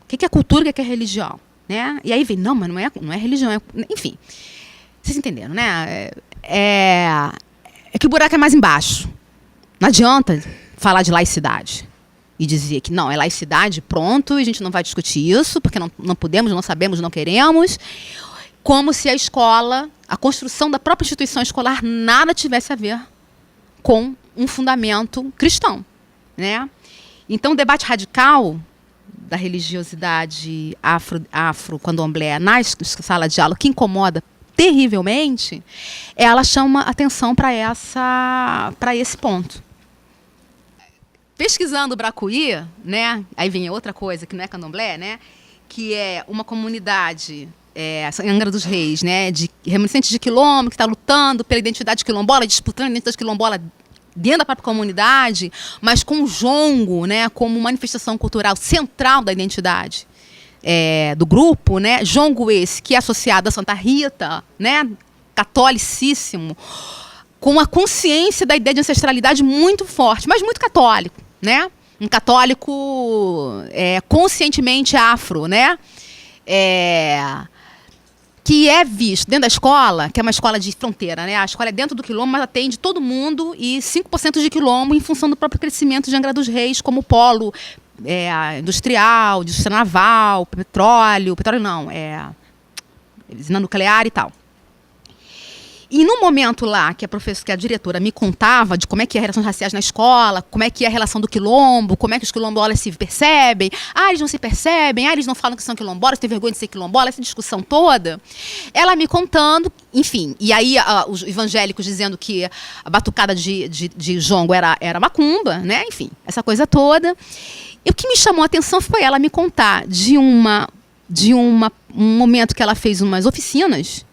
O que é cultura e o que é religião? Né? E aí vem, não, mas não é religião, enfim. Vocês entenderam, né? É que o buraco é mais embaixo. Não adianta falar de laicidade e dizer que não, é laicidade, pronto, e a gente não vai discutir isso, porque não podemos, não sabemos, não queremos. Como se a escola, a construção da própria instituição escolar, nada tivesse a ver com um fundamento cristão, né? Então, o debate radical da religiosidade afro-candomblé na sala de aula, que incomoda terrivelmente, ela chama atenção para esse ponto. Pesquisando o Bracuí, né? Aí vem outra coisa que não é candomblé, né? Que é uma comunidade... Angra dos Reis, né, de remanescentes de quilombo, que está lutando pela identidade quilombola, disputando a identidade quilombola dentro da própria comunidade, mas com o jongo, né, como manifestação cultural central da identidade do grupo, né, jongo esse que é associado a Santa Rita, né, catolicíssimo, com uma consciência da ideia de ancestralidade muito forte, mas muito católico, né, um católico conscientemente afro, né, que é visto dentro da escola, que é uma escola de fronteira, né? A escola é dentro do quilombo, mas atende todo mundo, e 5% de quilombo em função do próprio crescimento de Angra dos Reis como polo industrial, indústria naval, petróleo não, usina nuclear e tal. E no momento lá que que a diretora me contava de como é que é as relações raciais na escola, como é que é a relação do quilombo, como é que os quilombolas se percebem, eles não se percebem, eles não falam que são quilombolas, têm vergonha de ser quilombola, essa discussão toda, ela me contando, enfim, e aí os evangélicos dizendo que a batucada de jongo era macumba, né, enfim, essa coisa toda. E o que me chamou a atenção foi ela me contar de um momento que ela fez umas oficinas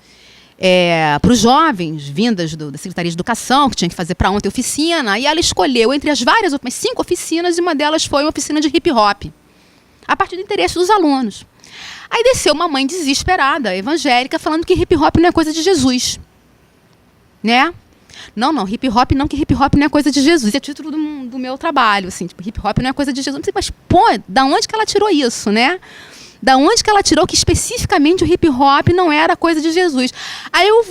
para os jovens, vindas da Secretaria de Educação, que tinha que fazer para ontem oficina, e ela escolheu entre as várias, 5 oficinas, e uma delas foi uma oficina de hip hop, a partir do interesse dos alunos. Aí desceu uma mãe desesperada, evangélica, falando que hip hop não é coisa de Jesus. Né? Não, hip hop não, que hip hop não é coisa de Jesus. É título do meu trabalho, assim, tipo, hip hop não é coisa de Jesus. Mas, pô, da onde que ela tirou isso, né? Da onde que ela tirou que especificamente o hip hop não era coisa de Jesus? Aí eu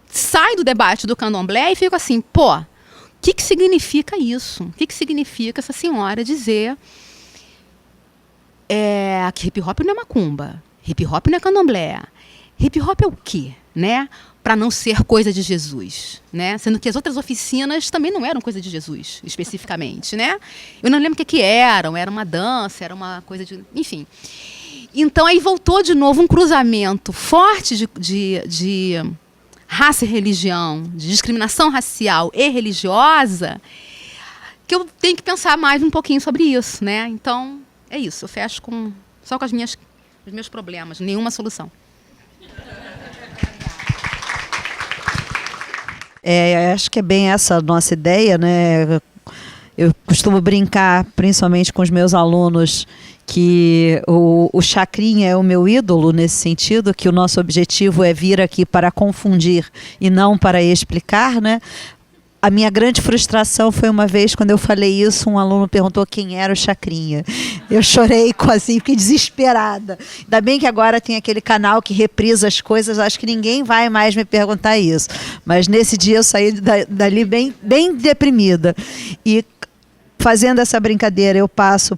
saio do debate do candomblé e fico assim, pô, o que significa isso? O que significa essa senhora dizer que hip hop não é macumba, hip hop não é candomblé, hip hop é o quê, né? Para não ser coisa de Jesus, né? Sendo que as outras oficinas também não eram coisa de Jesus, especificamente, né? Eu não lembro o que eram, era uma dança, era uma coisa de... Enfim. Então, aí voltou de novo um cruzamento forte de raça e religião, de discriminação racial e religiosa, que eu tenho que pensar mais um pouquinho sobre isso, né? Então, é isso. Eu fecho só com os meus problemas, nenhuma solução. Acho que é bem essa a nossa ideia, né? Eu costumo brincar, principalmente com os meus alunos, que o Chacrinha é o meu ídolo nesse sentido, que o nosso objetivo é vir aqui para confundir e não para explicar, né? A minha grande frustração foi uma vez, quando eu falei isso, um aluno perguntou quem era o Chacrinha. Eu chorei assim, fiquei desesperada. Ainda bem que agora tem aquele canal que reprisa as coisas, acho que ninguém vai mais me perguntar isso. Mas nesse dia eu saí dali bem deprimida. E fazendo essa brincadeira, eu passo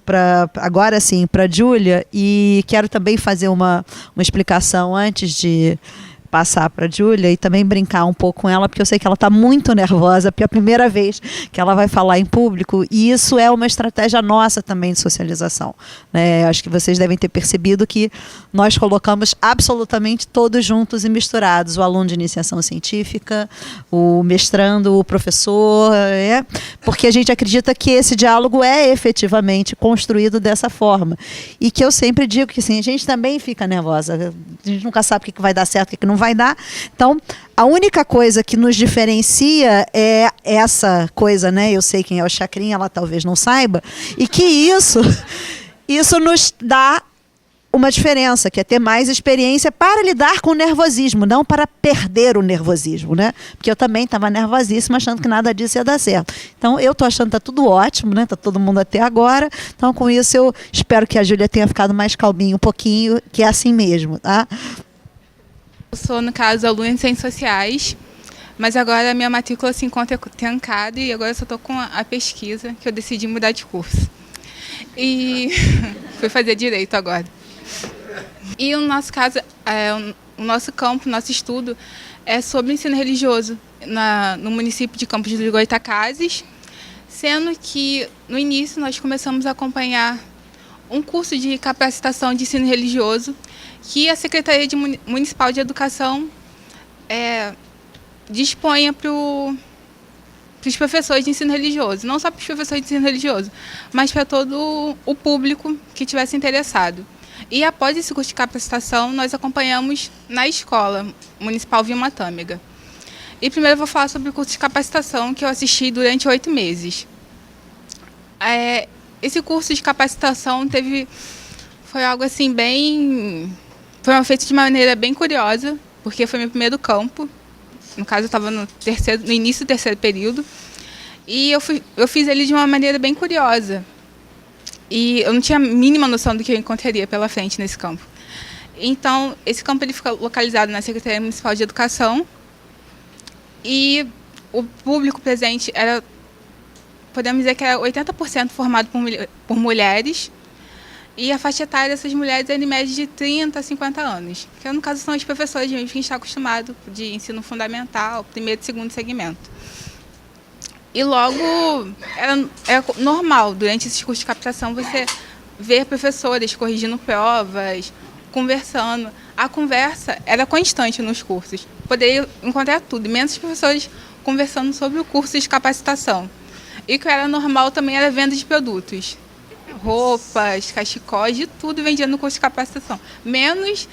agora sim para a Júlia, e quero também fazer uma explicação antes de passar para a Júlia e também brincar um pouco com ela, porque eu sei que ela está muito nervosa, porque é a primeira vez que ela vai falar em público, e isso é uma estratégia nossa também de socialização, né? Acho que vocês devem ter percebido que nós colocamos absolutamente todos juntos e misturados, o aluno de iniciação científica, o mestrando, o professor, porque a gente acredita que esse diálogo é efetivamente construído dessa forma, e que eu sempre digo que assim, a gente também fica nervosa, a gente nunca sabe o que vai dar certo, o que não vai dar. Então, a única coisa que nos diferencia é essa coisa, né? Eu sei quem é o Chacrinha, ela talvez não saiba, e que isso nos dá uma diferença, que é ter mais experiência para lidar com o nervosismo, não para perder o nervosismo, né? Porque eu também estava nervosíssima, achando que nada disso ia dar certo. Então, eu estou achando que está tudo ótimo, né? Está todo mundo até agora. Então, com isso, eu espero que a Júlia tenha ficado mais calminha um pouquinho, que é assim mesmo, tá? Eu sou, no caso, aluna de Ciências Sociais, mas agora a minha matrícula se encontra trancada e agora eu só estou com a pesquisa, que eu decidi mudar de curso. E fui fazer Direito agora. E no nosso caso, o nosso campo, o nosso estudo é sobre ensino religioso no município de Campos dos Goytacazes, sendo que no início nós começamos a acompanhar um curso de capacitação de ensino religioso que a Secretaria Municipal de Educação disponha para os professores de ensino religioso. Não só para os professores de ensino religioso, mas para todo o público que tivesse interessado. E após esse curso de capacitação, nós acompanhamos na escola municipal Vilma Tâmega. E primeiro eu vou falar sobre o curso de capacitação que eu assisti durante 8 meses. Esse curso de capacitação foi algo assim foi feito de uma maneira bem curiosa, porque foi meu primeiro campo. No caso, eu estava no início do terceiro período. E eu fiz ele de uma maneira bem curiosa. E eu não tinha a mínima noção do que eu encontraria pela frente nesse campo. Então, esse campo ele fica localizado na Secretaria Municipal de Educação. E o público presente podemos dizer que era 80% formado por mulheres E a faixa etária dessas mulheres é em média de 30 a 50 anos, que no caso são as professoras mesmo que a gente está acostumado, de ensino fundamental, primeiro e segundo segmento. E logo, é normal, durante esses cursos de captação, você ver professores corrigindo provas, conversando. A conversa era constante nos cursos. Poderia encontrar tudo, menos os professores conversando sobre o curso de capacitação. E o que era normal também era a venda de produtos. Roupas, cachecóis, de tudo vendia no curso de capacitação. Menos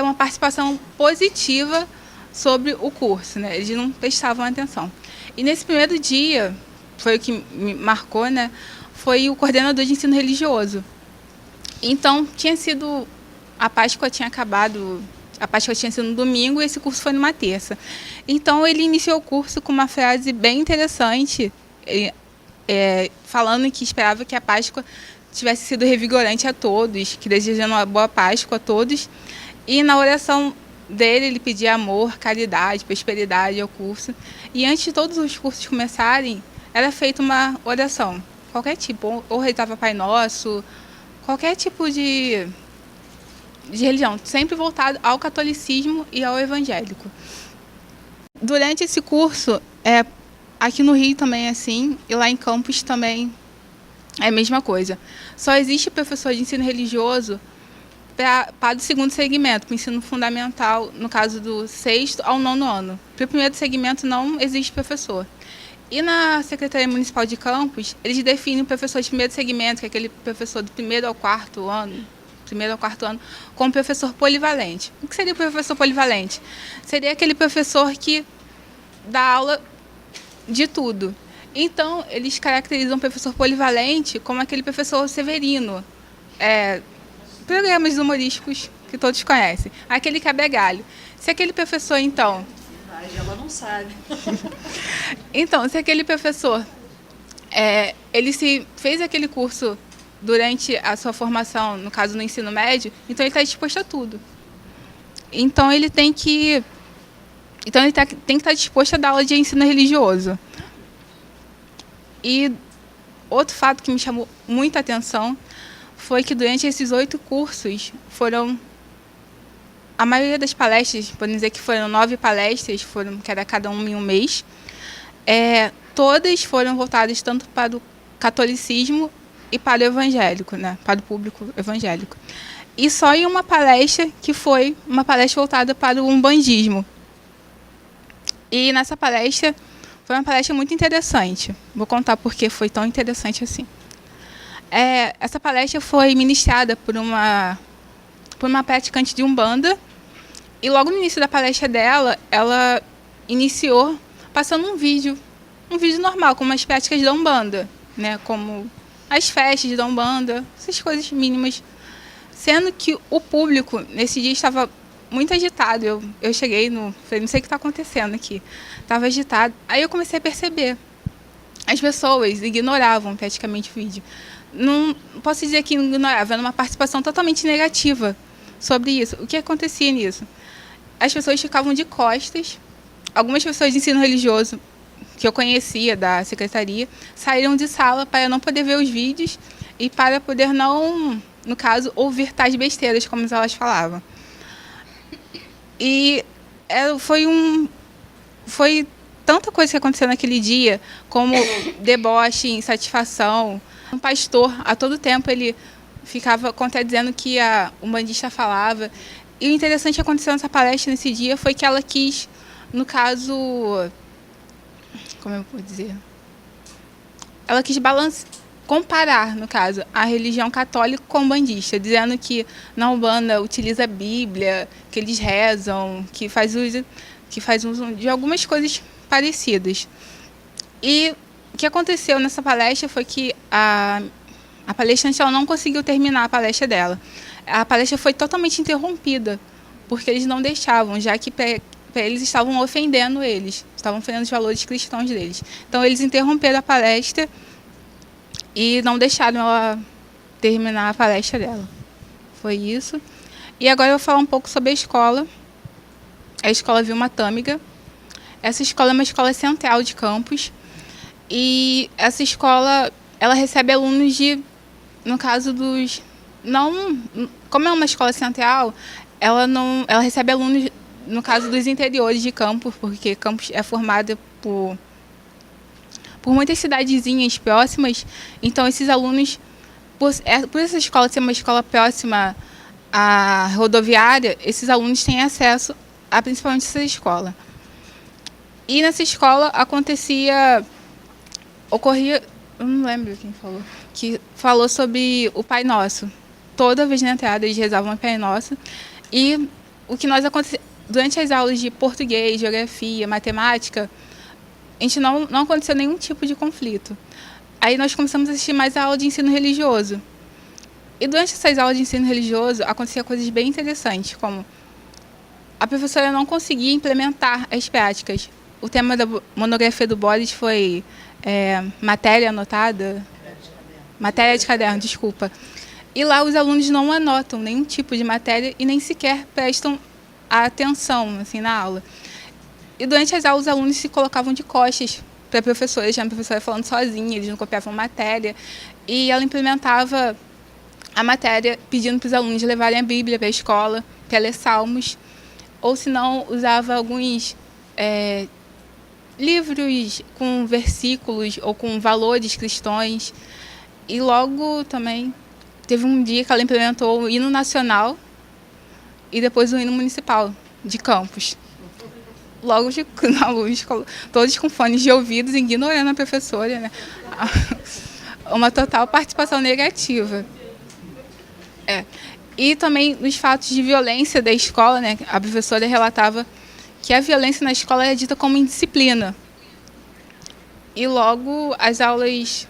uma participação positiva sobre o curso, né? Eles não prestavam atenção. E nesse primeiro dia, foi o que me marcou, né? Foi o coordenador de ensino religioso. Então, a Páscoa tinha acabado, a Páscoa tinha sido no domingo e esse curso foi numa terça. Então, ele iniciou o curso com uma frase bem interessante, falando que esperava que a Páscoa tivesse sido revigorante a todos, que desejando uma boa Páscoa a todos. E na oração dele, ele pedia amor, caridade, prosperidade ao curso. E antes de todos os cursos começarem, era feita uma oração, qualquer tipo, ou rezava Pai Nosso, qualquer tipo de religião, sempre voltado ao catolicismo e ao evangélico. Durante esse curso, aqui no Rio também é assim, e lá em Campos também é a mesma coisa. Só existe professor de ensino religioso para o segundo segmento, para o ensino fundamental, no caso do 6º ao 9º ano. Para o primeiro segmento não existe professor. E na Secretaria Municipal de Campos, eles definem o professor de primeiro segmento, que é aquele professor do 1º ao 4º ano, como professor polivalente. O que seria o professor polivalente? Seria aquele professor que dá aula de tudo. Então, eles caracterizam o professor polivalente como aquele professor severino, programas humorísticos que todos conhecem, aquele cabegalho. Se aquele professor, então... Ela não sabe. Então, se aquele professor, ele se fez aquele curso durante a sua formação, no caso no ensino médio, então ele está disposto a tudo. Então, ele tem que estar disposto a dar aula de ensino religioso. E outro fato que me chamou muita atenção foi que durante esses 8 cursos a maioria das palestras, podemos dizer que foram 9 palestras, que era cada uma em um mês, todas foram voltadas tanto para o catolicismo e para o evangélico, né, para o público evangélico. E só em uma palestra, que foi uma palestra voltada para o umbandismo. E nessa palestra, foi uma palestra muito interessante. Vou contar por que foi tão interessante assim. Essa palestra foi ministrada por uma praticante de Umbanda, e logo no início da palestra dela, ela iniciou passando um vídeo normal, com umas práticas da Umbanda, né, como as festas da Umbanda, essas coisas mínimas. Sendo que o público, nesse dia, estava muito agitado. Eu cheguei, falei, não sei o que está acontecendo aqui. Estava agitado. Aí eu comecei a perceber. As pessoas ignoravam praticamente o vídeo. Não posso dizer que ignoravam, era uma participação totalmente negativa sobre isso. O que acontecia nisso? As pessoas ficavam de costas. Algumas pessoas de ensino religioso que eu conhecia da secretaria saíram de sala para não poder ver os vídeos e para poder não, no caso, ouvir tais besteiras, como elas falavam. E foi tanta coisa que aconteceu naquele dia, como deboche, insatisfação. Um pastor, a todo tempo, ele ficava contradizendo o que a umbandista falava. E o interessante que aconteceu nessa palestra, nesse dia, foi que ela quis, no caso... Como eu vou dizer? Ela quis comparar, no caso, a religião católica com umbandista, dizendo que na Umbanda utiliza a Bíblia, que eles rezam, que faz uso de algumas coisas parecidas. E o que aconteceu nessa palestra foi que a palestrante ela não conseguiu terminar a palestra dela. A palestra foi totalmente interrompida, porque eles não deixavam, já que eles estavam ofendendo os valores cristãos deles. Então, eles interromperam a palestra e não deixaram ela terminar a palestra dela. Foi isso. E agora eu vou falar um pouco sobre a escola. A escola Vilma Tâmega. Essa escola é uma escola central de Campos. E essa escola, ela recebe alunos no caso não, como é uma escola central, ela recebe alunos, no caso dos interiores de Campos, porque Campos é formada por muitas cidadezinhas próximas, então esses alunos, por essa escola ser uma escola próxima à rodoviária, esses alunos têm acesso a principalmente essa escola. E nessa escola ocorria, eu não lembro quem falou, que falou sobre o Pai Nosso. Toda vez na entrada eles rezavam o Pai Nosso. E o que nós durante as aulas de português, geografia, matemática, a gente não aconteceu nenhum tipo de conflito. Aí nós começamos a assistir mais a aula de ensino religioso. E durante essas aulas de ensino religioso, acontecia coisas bem interessantes, como a professora não conseguia implementar as práticas. O tema da monografia do Boris foi matéria anotada? Matéria de caderno, desculpa. E lá os alunos não anotam nenhum tipo de matéria e nem sequer prestam atenção assim, na aula. E durante as aulas os alunos se colocavam de costas para a professora, já a professora falando sozinha, eles não copiavam matéria. E ela implementava a matéria pedindo para os alunos levarem a Bíblia para a escola, para ler salmos, ou se não, usava alguns livros com versículos ou com valores cristãos. E logo também teve um dia que ela implementou o hino nacional e depois o hino municipal de Campos. Logo na luz, todos com fones de ouvidos, ignorando a professora, né? Uma total participação negativa. E também nos fatos de violência da escola, né? A professora relatava que a violência na escola é dita como indisciplina. E logo as aulas...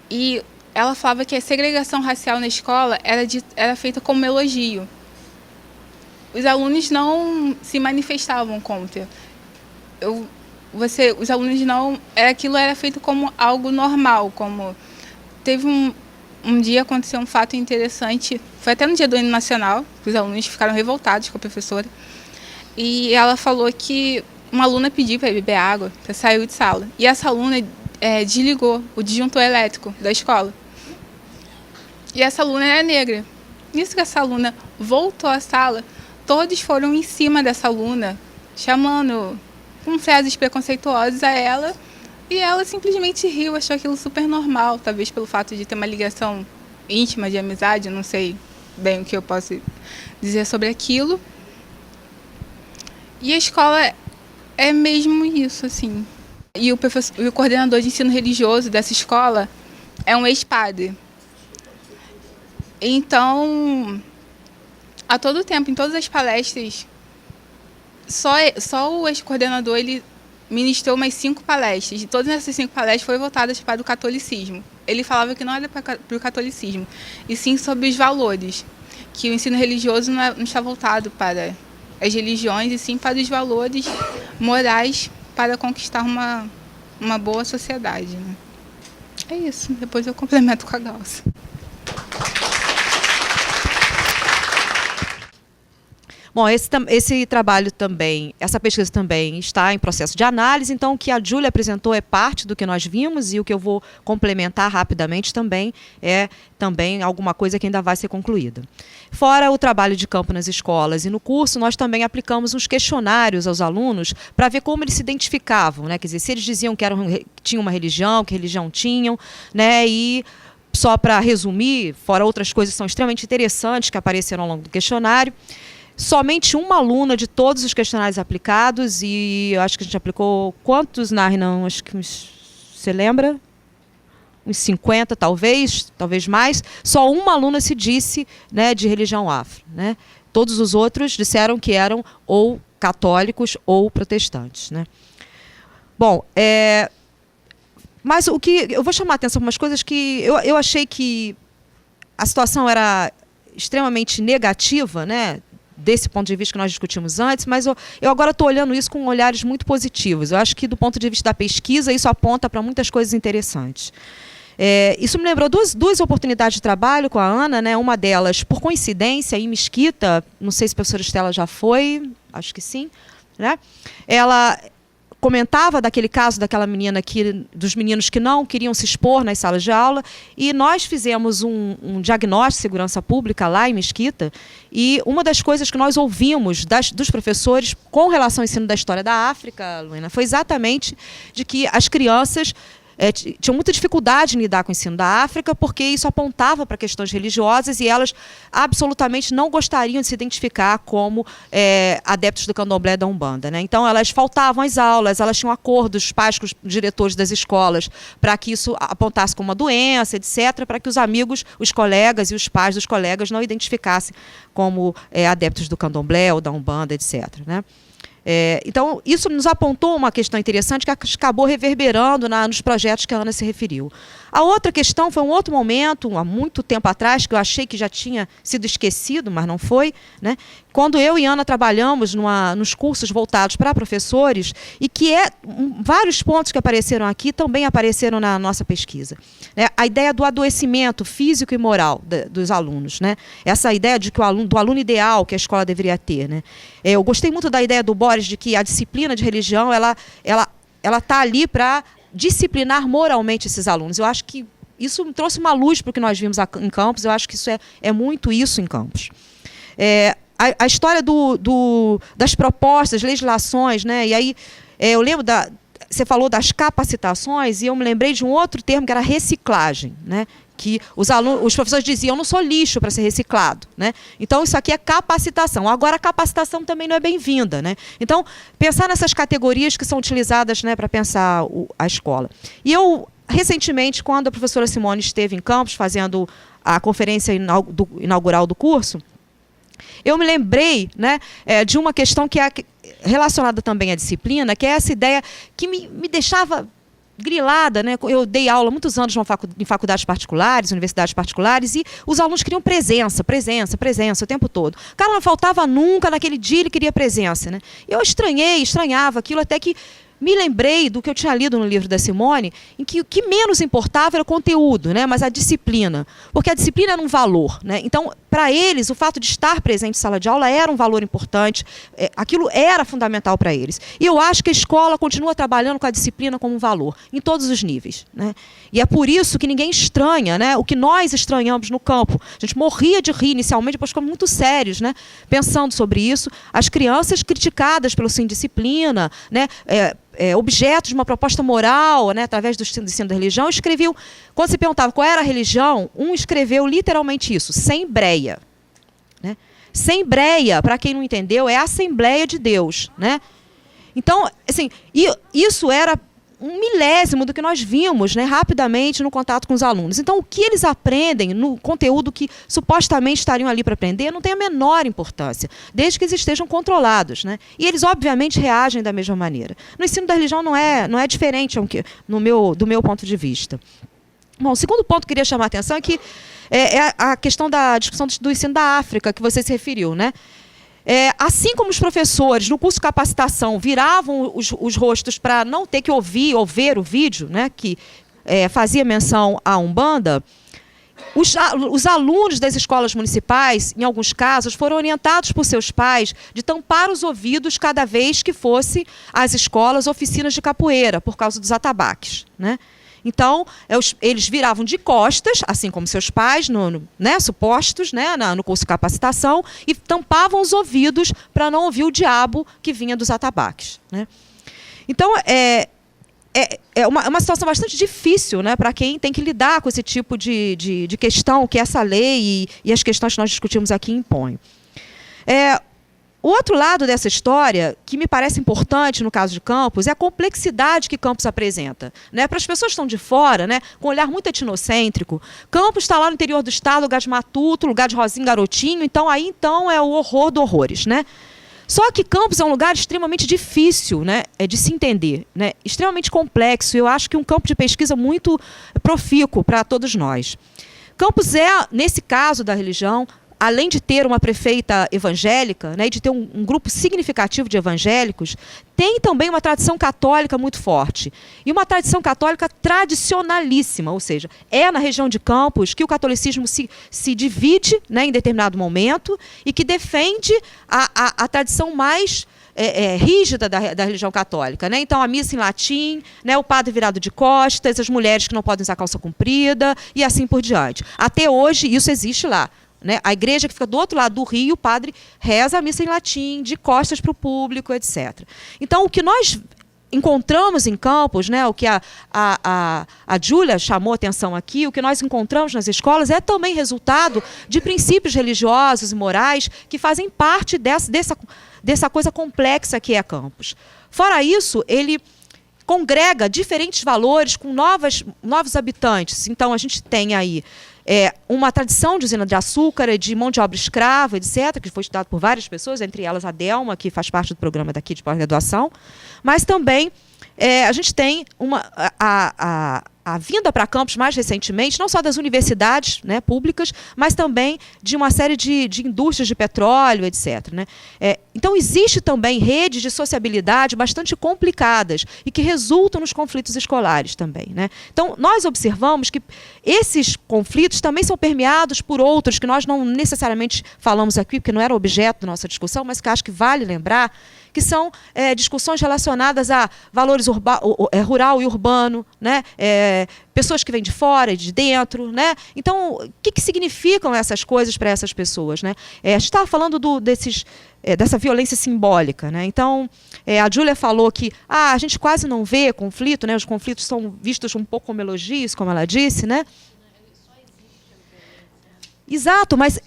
E ela falava que a segregação racial na escola era feita como elogio. Os alunos não se manifestavam contra. Os alunos não... Aquilo era feito como algo normal, como... Teve um dia aconteceu um fato interessante, foi até no dia do hino nacional, que os alunos ficaram revoltados com a professora, e ela falou que uma aluna pediu para beber água, saiu de sala, e essa aluna desligou o disjuntor elétrico da escola. E essa aluna era negra. Nisso que essa aluna voltou à sala, todos foram em cima dessa aluna, chamando com frases preconceituosas a ela, e ela simplesmente riu, achou aquilo super normal, talvez pelo fato de ter uma ligação íntima de amizade, não sei bem o que eu posso dizer sobre aquilo. E a escola é mesmo isso, assim. E o coordenador de ensino religioso dessa escola é um ex-padre. Então, a todo tempo, em todas as palestras, só o ex-coordenador, ele ministrou umas 5 palestras. E todas essas 5 palestras foram voltadas para o catolicismo. Ele falava que não era para o catolicismo, e sim sobre os valores. Que o ensino religioso não está voltado para as religiões, e sim para os valores morais para conquistar uma boa sociedade, né? É isso. Depois eu complemento com a Glaucia. Bom, esse trabalho também, essa pesquisa também está em processo de análise, então o que a Júlia apresentou é parte do que nós vimos, e o que eu vou complementar rapidamente também é alguma coisa que ainda vai ser concluída. Fora o trabalho de campo nas escolas e no curso, nós também aplicamos uns questionários aos alunos para ver como eles se identificavam, né? Quer dizer, se eles diziam que tinham uma religião, que religião tinham, né? E só para resumir, fora outras coisas que são extremamente interessantes que apareceram ao longo do questionário, somente uma aluna de todos os questionários aplicados, e eu acho que a gente aplicou quantos, Narnan? Acho que você lembra? Uns 50, talvez mais. Só uma aluna se disse, né, de religião afro, né? Todos os outros disseram que eram ou católicos ou protestantes, né? Bom, mas o que eu vou chamar a atenção para umas coisas que eu achei que a situação era extremamente negativa, né? Desse ponto de vista que nós discutimos antes, mas eu agora estou olhando isso com olhares muito positivos. Eu acho que, do ponto de vista da pesquisa, isso aponta para muitas coisas interessantes. Isso me lembrou duas oportunidades de trabalho com a Ana, né? Uma delas, por coincidência, em Mesquita, não sei se a professora Estela já foi, acho que sim, né? Ela comentava daquele caso daquela menina dos meninos que não queriam se expor nas salas de aula, e nós fizemos um diagnóstico de segurança pública lá em Mesquita, e uma das coisas que nós ouvimos dos professores com relação ao ensino da história da África, Luína, foi exatamente de que as crianças tinham muita dificuldade em lidar com o ensino da África, porque isso apontava para questões religiosas e elas absolutamente não gostariam de se identificar como adeptos do candomblé da Umbanda, né? Então, elas faltavam às aulas, elas tinham acordos, os pais com os diretores das escolas, para que isso apontasse como uma doença, etc., para que os amigos, os colegas e os pais dos colegas não identificassem como adeptos do candomblé ou da Umbanda, etc., né? Então, isso nos apontou uma questão interessante que acabou reverberando nos projetos que a Ana se referiu. A outra questão foi um outro momento, há muito tempo atrás, que eu achei que já tinha sido esquecido, mas não foi, né? Quando eu e Ana trabalhamos nos cursos voltados para professores, e que vários pontos que apareceram aqui também apareceram na nossa pesquisa, né? A ideia do adoecimento físico e moral dos alunos, né? Essa ideia de que do aluno ideal que a escola deveria ter, né? Eu gostei muito da ideia do Boris de que a disciplina de religião ela está ali para disciplinar moralmente esses alunos. Eu acho que isso trouxe uma luz para o que nós vimos em Campos. Eu acho que isso é muito isso em Campos. A história das propostas, legislações, né? E aí eu lembro você falou das capacitações, e eu me lembrei de um outro termo que era reciclagem, né? Que os professores diziam: eu não sou lixo para ser reciclado, né? Então, isso aqui é capacitação. Agora, a capacitação também não é bem-vinda, né? Então, pensar nessas categorias que são utilizadas, né, para pensar a escola. E eu, recentemente, quando a professora Simone esteve em Campos, fazendo a conferência inaugural do curso, eu me lembrei, né, de uma questão que é relacionada também à disciplina, que é essa ideia que me deixava grilada, né? Eu dei aula há muitos anos em faculdades particulares, universidades particulares, e os alunos queriam presença o tempo todo. O cara não faltava nunca, naquele dia ele queria presença, né? Eu estranhava aquilo, até que me lembrei do que eu tinha lido no livro da Simone, em que o que menos importava era o conteúdo, né? Mas a disciplina. Porque a disciplina era um valor, né? Então, para eles, o fato de estar presente em sala de aula era um valor importante, aquilo era fundamental para eles. E eu acho que a escola continua trabalhando com a disciplina como um valor, em todos os níveis, né? E é por isso que ninguém estranha, né? O que nós estranhamos no campo. A gente morria de rir inicialmente, depois ficamos muito sérios, né? Pensando sobre isso. As crianças criticadas pelo Sem Disciplina, né? Objetos de uma proposta moral, né, através do ensino da religião, escreviam, quando se perguntava qual era a religião, escreveu literalmente isso: sem breia. Né? Sem breia, para quem não entendeu, é a Assembleia de Deus. Né? Então, assim, isso era um milésimo do que nós vimos, né, rapidamente no contato com os alunos. Então, o que eles aprendem no conteúdo que supostamente estariam ali para aprender não tem a menor importância, desde que eles estejam controlados. Né? E eles, obviamente, reagem da mesma maneira. No ensino da religião não é diferente do meu ponto de vista. Bom, o segundo ponto que eu queria chamar a atenção é que é a questão da discussão do ensino da África, que você se referiu, né? Assim como os professores no curso de capacitação viravam os rostos para não ter que ouvir ou ver o vídeo, né, que fazia menção à Umbanda, os alunos das escolas municipais, em alguns casos, foram orientados por seus pais de tampar os ouvidos cada vez que fosse às escolas oficinas de capoeira, por causa dos atabaques, né? Então, eles viravam de costas, assim como seus pais, né, supostos, né, no curso de capacitação, e tampavam os ouvidos para não ouvir o diabo que vinha dos atabaques. Né? Então, é uma situação bastante difícil, né, para quem tem que lidar com esse tipo de questão que essa lei e as questões que nós discutimos aqui impõem. O outro lado dessa história, que me parece importante no caso de Campos, é a complexidade que Campos apresenta. Né? Para as pessoas que estão de fora, né, com um olhar muito etnocêntrico, Campos está lá no interior do estado, lugar de matuto, lugar de Rosinho Garotinho, então é o horror do horrores. Né? Só que Campos é um lugar extremamente difícil, né, de se entender, né, extremamente complexo, e eu acho que um campo de pesquisa muito profícuo para todos nós. Campos nesse caso da religião, além de ter uma prefeita evangélica, né, e de ter um grupo significativo de evangélicos, tem também uma tradição católica muito forte. E uma tradição católica tradicionalíssima, ou seja, é na região de Campos que o catolicismo se divide, né, em determinado momento, e que defende a tradição mais rígida da religião católica, né? Então, a missa em latim, né? O padre virado de costas, as mulheres que não podem usar calça comprida e assim por diante. Até hoje, isso existe lá. Né? A igreja que fica do outro lado do rio, o padre reza a missa em latim, de costas para o público, etc. Então, o que nós encontramos em Campos, né, o que a Júlia chamou atenção aqui, o que nós encontramos nas escolas é também resultado de princípios religiosos e morais que fazem parte dessa coisa complexa que é Campos. Fora isso, ele congrega diferentes valores com novos habitantes. Então, a gente tem aí uma tradição de usina de açúcar, de mão de obra escrava, etc., que foi estudado por várias pessoas, entre elas a Delma, que faz parte do programa daqui de pós-graduação, mas também a gente tem a vinda para Campos mais recentemente, não só das universidades, né, públicas, mas também de uma série de indústrias de petróleo, etc., né? Então, existe também redes de sociabilidade bastante complicadas e que resultam nos conflitos escolares também, né? Então, nós observamos que esses conflitos também são permeados por outros que nós não necessariamente falamos aqui, porque não era objeto da nossa discussão, mas que acho que vale lembrar, que são discussões relacionadas a valores rural e urbano, né? Pessoas que vêm de fora e de dentro, né? Então, o que significam essas coisas para essas pessoas, né? A gente estava falando dessa violência simbólica, né? Então, a Júlia falou que a gente quase não vê conflito, né? Os conflitos são vistos um pouco como elogios, como ela disse, né? Exato, mas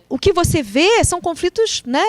o que você vê são conflitos, né,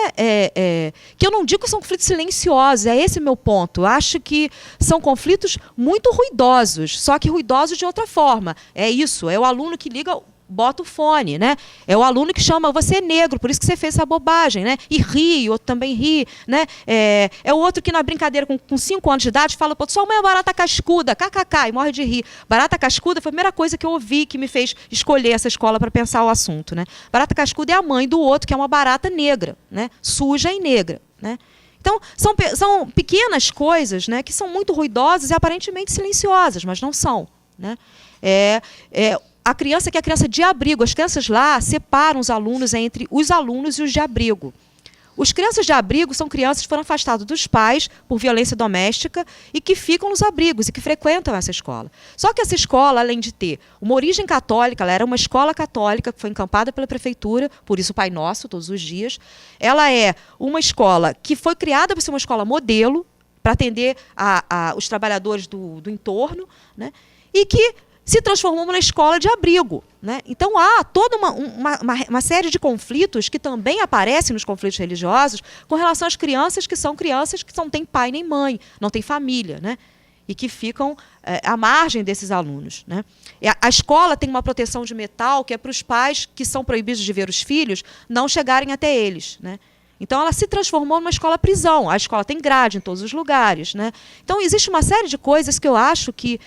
que eu não digo que são conflitos silenciosos, é esse o meu ponto. Eu acho que são conflitos muito ruidosos, só que ruidosos de outra forma. É isso, é o aluno que liga, bota o fone, né? É o aluno que chama, você é negro, por isso que você fez essa bobagem, né? E ri, o outro também ri, né? É o outro que na brincadeira com 5 anos de idade fala, pô, sua mãe é barata cascuda, kkk, e morre de rir. Barata cascuda foi a primeira coisa que eu ouvi que me fez escolher essa escola para pensar o assunto, né? Barata cascuda é a mãe do outro, que é uma barata negra, né? Suja e negra, né? Então, são pequenas coisas, né, que são muito ruidosas e aparentemente silenciosas, mas não são, né? A criança que é a criança de abrigo, as crianças lá separam os alunos entre os alunos e os de abrigo. Os crianças de abrigo são crianças que foram afastadas dos pais por violência doméstica e que ficam nos abrigos e que frequentam essa escola. Só que essa escola, além de ter uma origem católica, ela era uma escola católica que foi encampada pela prefeitura, por isso o Pai Nosso, todos os dias. Ela é uma escola que foi criada para ser uma escola modelo, para atender os trabalhadores do entorno, né? E que se transformou numa escola de abrigo, né? Então, há toda uma série de conflitos que também aparecem nos conflitos religiosos com relação às crianças que não têm pai nem mãe, não têm família, né? E que ficam à margem desses alunos, né? A escola tem uma proteção de metal que é para os pais que são proibidos de ver os filhos não chegarem até eles, né? Então, ela se transformou numa escola-prisão. A escola tem grade em todos os lugares, né? Então, existe uma série de coisas que eu acho que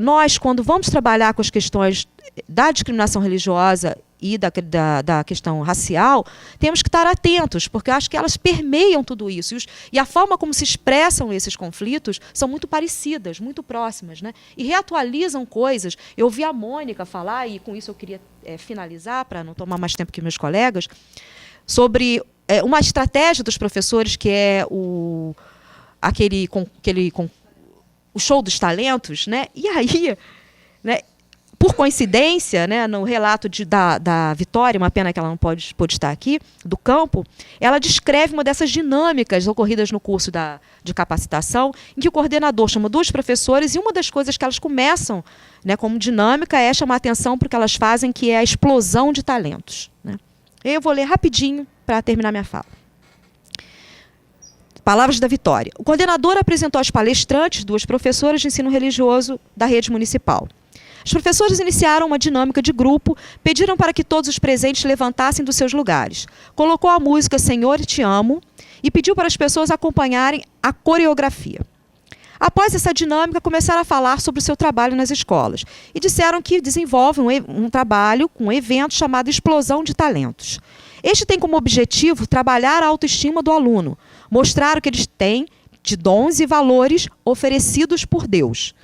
nós, quando vamos trabalhar com as questões da discriminação religiosa e da questão racial, temos que estar atentos, porque eu acho que elas permeiam tudo isso. E a forma como se expressam esses conflitos são muito parecidas, muito próximas, né? E reatualizam coisas. Eu ouvi a Mônica falar, e com isso eu queria finalizar, para não tomar mais tempo que meus colegas, sobre uma estratégia dos professores que é o show dos talentos, né? E aí, né, por coincidência, né, no relato da Vitória, uma pena que ela não pôde estar aqui, do campo, ela descreve uma dessas dinâmicas ocorridas no curso de capacitação, em que o coordenador chama 2 professores e uma das coisas que elas começam, né, como dinâmica é chamar atenção para o que elas fazem, que é a explosão de talentos, né? Eu vou ler rapidinho para terminar minha fala. Palavras da Vitória. O coordenador apresentou às palestrantes 2 professoras de ensino religioso da rede municipal. As professoras iniciaram uma dinâmica de grupo, pediram para que todos os presentes levantassem dos seus lugares. Colocou a música Senhor, Te Amo e pediu para as pessoas acompanharem a coreografia. Após essa dinâmica, começaram a falar sobre o seu trabalho nas escolas e disseram que desenvolvem um trabalho com um evento chamado Explosão de Talentos. Este tem como objetivo trabalhar a autoestima do aluno, mostrar o que eles têm de dons e valores oferecidos por Deus,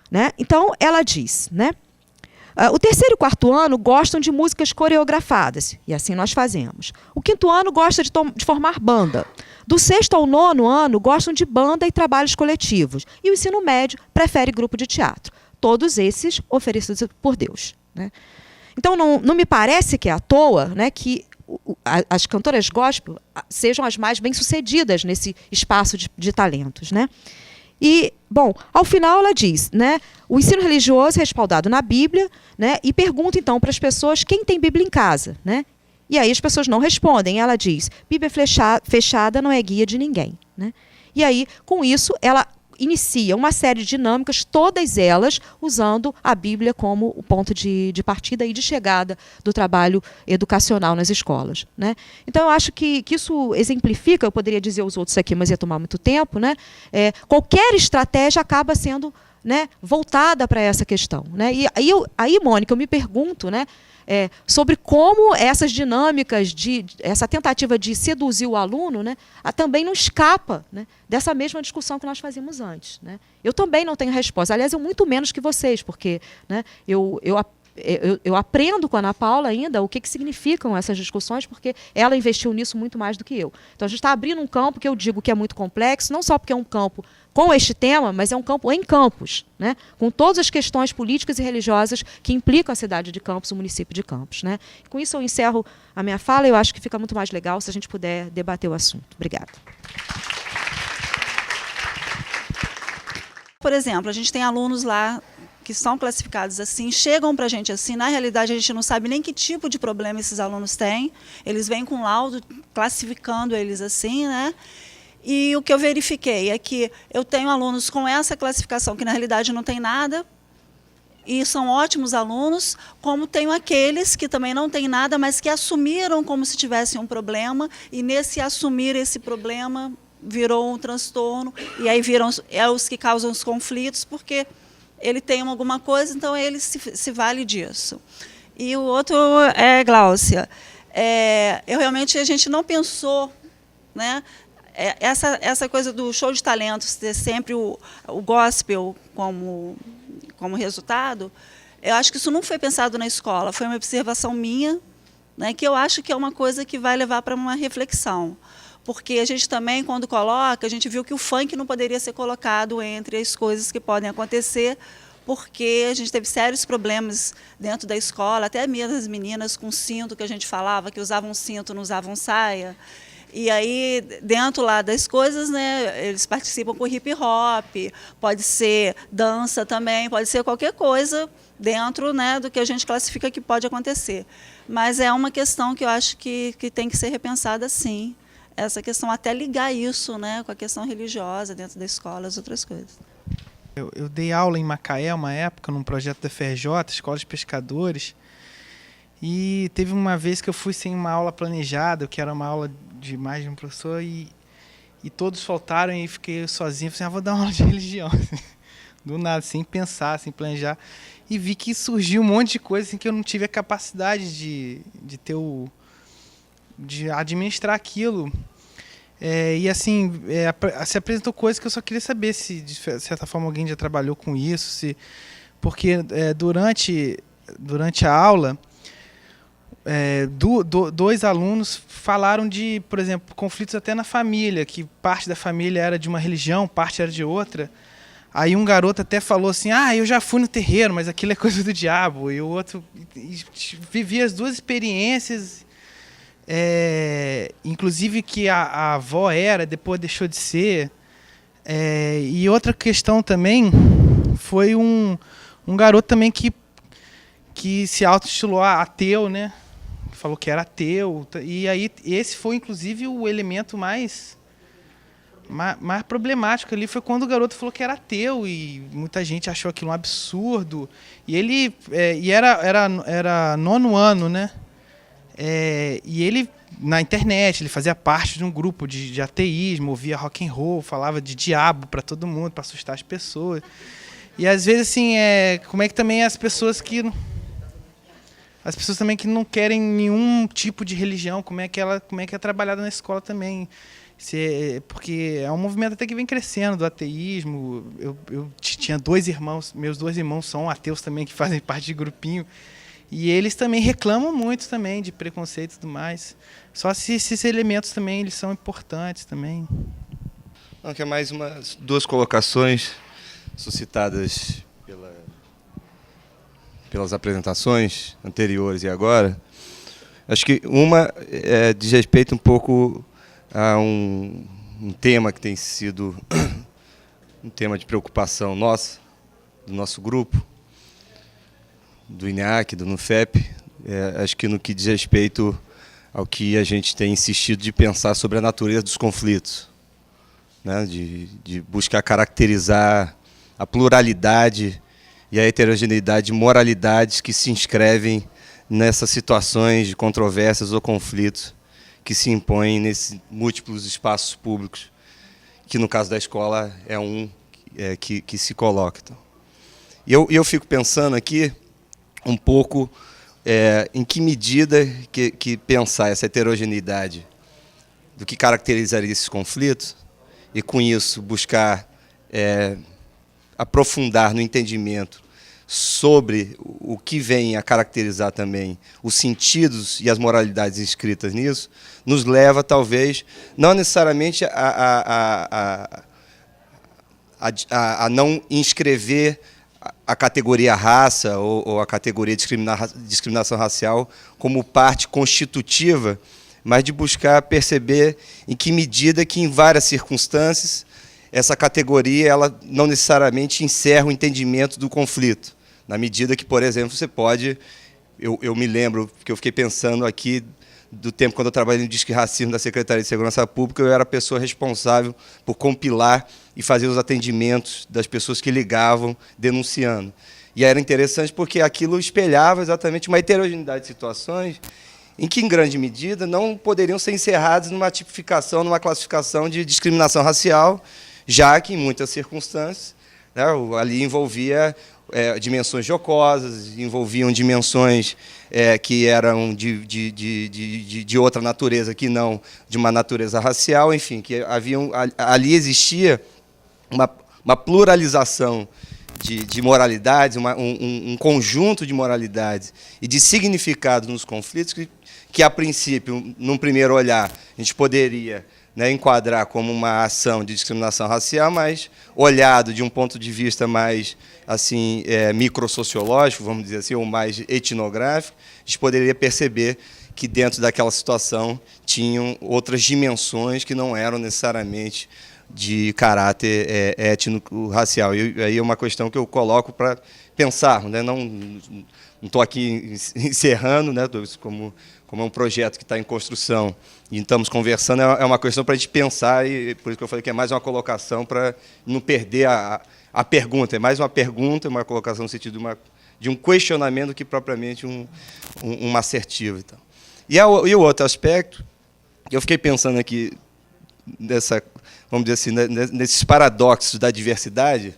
né? Então, ela diz, né? O terceiro e o quarto ano gostam de músicas coreografadas, e assim nós fazemos. O quinto ano gosta de formar banda. Do sexto ao nono ano gostam de banda e trabalhos coletivos. E o ensino médio prefere grupo de teatro. Todos esses oferecidos por Deus, né? Então, não me parece que é à toa, né, que as cantoras gospel sejam as mais bem-sucedidas nesse espaço de talentos, né? E, bom, ao final ela diz, né, o ensino religioso é respaldado na Bíblia, né, e pergunta, então, para as pessoas quem tem Bíblia em casa, né? E aí as pessoas não respondem. Ela diz, Bíblia fechada não é guia de ninguém, né? E aí, com isso, ela inicia uma série de dinâmicas, todas elas usando a Bíblia como o ponto de partida e de chegada do trabalho educacional nas escolas, né? Então, eu acho que isso exemplifica, eu poderia dizer os outros aqui, mas ia tomar muito tempo, né? Qualquer estratégia acaba sendo, né, voltada para essa questão, né? E aí, Mônica, eu me pergunto, né, sobre como essas dinâmicas, essa tentativa de seduzir o aluno, né, também não escapa, né, dessa mesma discussão que nós fazíamos antes, né? Eu também não tenho resposta. Aliás, eu muito menos que vocês, porque, né, eu aprendo com a Ana Paula ainda o que significam essas discussões, porque ela investiu nisso muito mais do que eu. Então, a gente está abrindo um campo que eu digo que é muito complexo, não só porque é um campo com este tema, mas é um campo em Campos, né? Com todas as questões políticas e religiosas que implicam a cidade de Campos, o município de Campos, né? Com isso, eu encerro a minha fala. Eu acho que fica muito mais legal se a gente puder debater o assunto. Obrigada. Por exemplo, a gente tem alunos lá que são classificados assim, chegam para a gente assim, na realidade a gente não sabe nem que tipo de problema esses alunos têm, eles vêm com laudo classificando eles assim, né? E o que eu verifiquei é que eu tenho alunos com essa classificação, que na realidade não tem nada, e são ótimos alunos, como tenho aqueles que também não têm nada, mas que assumiram como se tivessem um problema, e nesse assumir esse problema virou um transtorno, e aí viram os que causam os conflitos, porque ele tem alguma coisa, então ele se vale disso. E o outro é Gláucia. A gente não pensou, né, essa coisa do show de talentos ter sempre o gospel como resultado. Eu acho que isso não foi pensado na escola, foi uma observação minha, né, que eu acho que é uma coisa que vai levar para uma reflexão. Porque a gente também, quando coloca, a gente viu que o funk não poderia ser colocado entre as coisas que podem acontecer, porque a gente teve sérios problemas dentro da escola, até mesmo as meninas com cinto, que a gente falava, que usavam cinto, não usavam saia. E aí, dentro lá das coisas, né, eles participam com hip hop, pode ser dança também, pode ser qualquer coisa dentro, né, do que a gente classifica que pode acontecer. Mas é uma questão que eu acho que tem que ser repensada, sim. Essa questão, até ligar isso, né, com a questão religiosa dentro da escola, as outras coisas. Eu dei aula em Macaé uma época, num projeto da FRJ, Escola de Pescadores, e teve uma vez que eu fui sem uma aula planejada, que era uma aula de mais de um professor, e todos faltaram e fiquei sozinho. Falei, vou dar uma aula de religião, do nada, sem pensar, sem planejar. E vi que surgiu um monte de coisa assim, que eu não tive a capacidade de administrar aquilo. E assim, se apresentou coisas que eu só queria saber se, de certa forma, alguém já trabalhou com isso, porque durante a aula, dois alunos falaram de, por exemplo, conflitos até na família, que parte da família era de uma religião, parte era de outra. Aí um garoto até falou assim, eu já fui no terreiro, mas aquilo é coisa do diabo. E o outro vivia as duas experiências, inclusive que a avó era, depois deixou de ser. E outra questão também foi um garoto também que se auto-intitulou ateu, né? Falou que era ateu. E aí esse foi, inclusive, o elemento mais problemático ali, foi quando o garoto falou que era ateu, e muita gente achou aquilo um absurdo. E ele era nono ano, né? E ele, na internet, ele fazia parte de um grupo de ateísmo, ouvia rock and roll, falava de diabo para todo mundo, para assustar as pessoas. E às vezes, assim, como é que também as pessoas que... as pessoas também que não querem nenhum tipo de religião, como é que é trabalhada na escola também. Porque é um movimento até que vem crescendo do ateísmo. Eu tinha 2 irmãos, meus 2 irmãos são ateus também, que fazem parte de grupinho, e eles também reclamam muito também de preconceito e tudo mais. Só se esses elementos também eles são importantes também. Não, que é mais duas colocações suscitadas pelas apresentações anteriores e agora. Acho que uma diz respeito um pouco a um tema que tem sido um tema de preocupação nossa, do nosso grupo, do INEAC, do NUFEP. Acho que no que diz respeito ao que a gente tem insistido de pensar sobre a natureza dos conflitos, né? De buscar caracterizar a pluralidade e a heterogeneidade de moralidades que se inscrevem nessas situações de controvérsias ou conflitos que se impõem nesses múltiplos espaços públicos, que no caso da escola é que se coloca. Então. E eu fico pensando aqui um pouco em que medida que pensar essa heterogeneidade do que caracterizaria esses conflitos e, com isso, buscar aprofundar no entendimento sobre o que vem a caracterizar também os sentidos e as moralidades inscritas nisso, nos leva, talvez, não necessariamente a não inscrever a categoria raça ou a categoria discriminação racial como parte constitutiva, mas de buscar perceber em que medida que, em várias circunstâncias, essa categoria ela não necessariamente encerra o entendimento do conflito. Na medida que, por exemplo, você pode... Eu me lembro, que eu fiquei pensando aqui, do tempo quando eu trabalhei no Disque Racismo da Secretaria de Segurança Pública, eu era a pessoa responsável por compilar e fazer os atendimentos das pessoas que ligavam denunciando. E era interessante porque aquilo espelhava exatamente uma heterogeneidade de situações em que, em grande medida, não poderiam ser encerradas numa tipificação, numa classificação de discriminação racial, já que, em muitas circunstâncias, né, ali envolvia dimensões jocosas, envolviam dimensões que eram de outra natureza, que não de uma natureza racial, enfim, que ali existia uma pluralização de moralidades, um conjunto de moralidades e de significado nos conflitos que, a princípio, num primeiro olhar, a gente poderia, né, enquadrar como uma ação de discriminação racial, mas olhado de um ponto de vista mais assim microsociológico, vamos dizer assim, ou mais etnográfico, a gente poderia perceber que dentro daquela situação tinham outras dimensões que não eram necessariamente de caráter étnico-racial. E aí é uma questão que eu coloco para pensar, né? Não estou aqui encerrando, né, como é um projeto que está em construção e estamos conversando, é uma questão para a gente pensar, e por isso que eu falei que é mais uma colocação para não perder a pergunta. É mais uma pergunta, uma colocação no sentido de um questionamento que propriamente uma assertiva. Então. E o outro aspecto, eu fiquei pensando aqui, vamos dizer assim, nesses paradoxos da diversidade,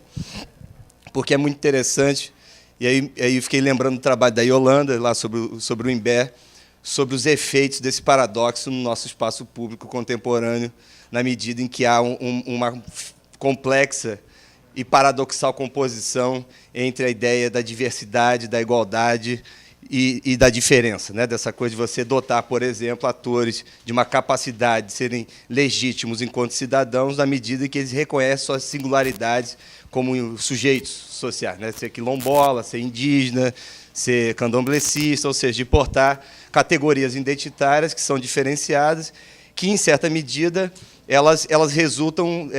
porque é muito interessante, e aí eu fiquei lembrando do trabalho da Yolanda, lá sobre o Imbé, sobre os efeitos desse paradoxo no nosso espaço público contemporâneo, na medida em que há uma complexa e paradoxal composição entre a ideia da diversidade, da igualdade e da diferença, né? Dessa coisa de você dotar, por exemplo, atores de uma capacidade de serem legítimos enquanto cidadãos, na medida em que eles reconhecem suas singularidades como sujeitos sociais, né? Ser quilombola, ser indígena, ser candomblessista, ou seja, de portar categorias identitárias que são diferenciadas, que, em certa medida, elas resultam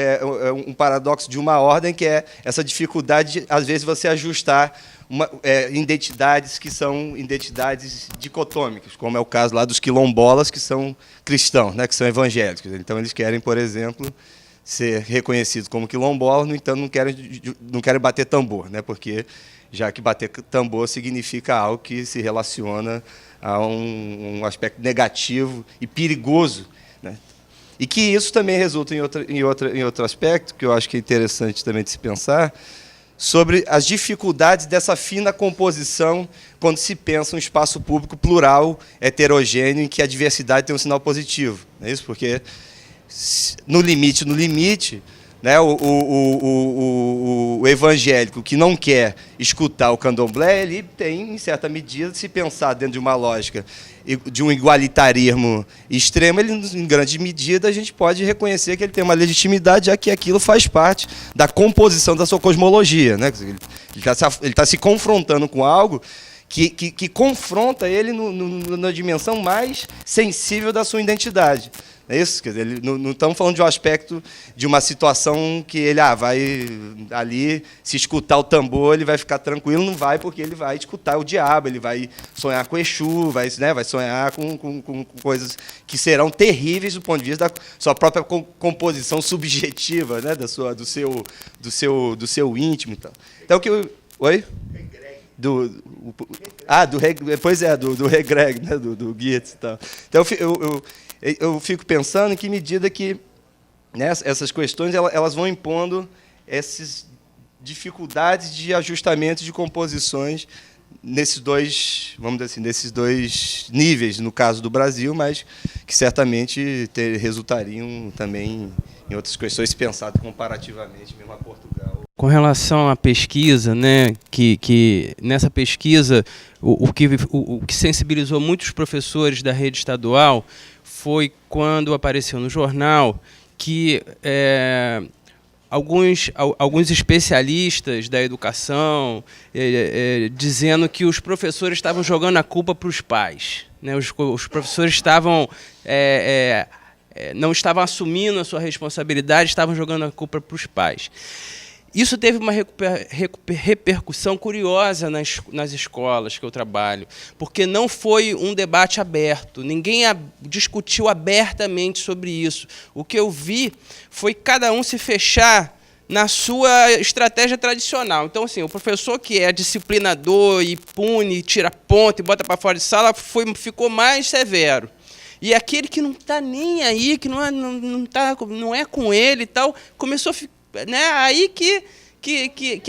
um paradoxo de uma ordem, que é essa dificuldade de, às vezes, você ajustar identidades que são identidades dicotômicas, como é o caso lá dos quilombolas, que são cristãos, né, que são evangélicos. Então, eles querem, por exemplo, ser reconhecidos como quilombolas, no entanto, não querem bater tambor, né, porque já que bater tambor significa algo que se relaciona a um aspecto negativo e perigoso, né? E que isso também resulta em outro aspecto, que eu acho que é interessante também de se pensar, sobre as dificuldades dessa fina composição quando se pensa um espaço público plural, heterogêneo, em que a diversidade tem um sinal positivo. Não é isso? Porque, no limite, né, o evangélico que não quer escutar o candomblé, ele tem, em certa medida, se pensar dentro de uma lógica de um igualitarismo extremo, ele, em grande medida, a gente pode reconhecer que ele tem uma legitimidade, já que aquilo faz parte da composição da sua cosmologia. Né? Ele está se confrontando com algo que confronta ele na dimensão mais sensível da sua identidade. É isso? Quer dizer, não estamos falando de um aspecto de uma situação que ele vai ali, se escutar o tambor, ele vai ficar tranquilo, não vai, porque ele vai escutar o diabo, ele vai sonhar com Exu, vai sonhar com coisas que serão terríveis do ponto de vista da sua própria composição subjetiva, né, do seu íntimo. Então, oi? Do regreg, né, do Goethe e tal. Então, eu fico pensando em que medida que, né, essas questões elas vão impondo essas dificuldades de ajustamento de composições nesses dois, vamos dizer assim, nesses dois níveis, no caso do Brasil, mas que certamente resultariam também em outras questões, se pensado comparativamente mesmo a Portugal. Com relação à pesquisa, né, que nessa pesquisa o que sensibilizou muitos professores da rede estadual foi quando apareceu no jornal que alguns especialistas da educação dizendo que os professores estavam jogando a culpa para os pais, né? Os professores estavam não estavam assumindo a sua responsabilidade, estavam jogando a culpa para os pais. Isso teve uma repercussão curiosa nas escolas que eu trabalho, porque não foi um debate aberto, ninguém discutiu abertamente sobre isso. O que eu vi foi cada um se fechar na sua estratégia tradicional. Então, assim, o professor que é disciplinador e pune, tira ponto e bota para fora de sala, ficou mais severo. E aquele que não está nem aí, que não é com ele e tal, começou a ficar... Né, aí que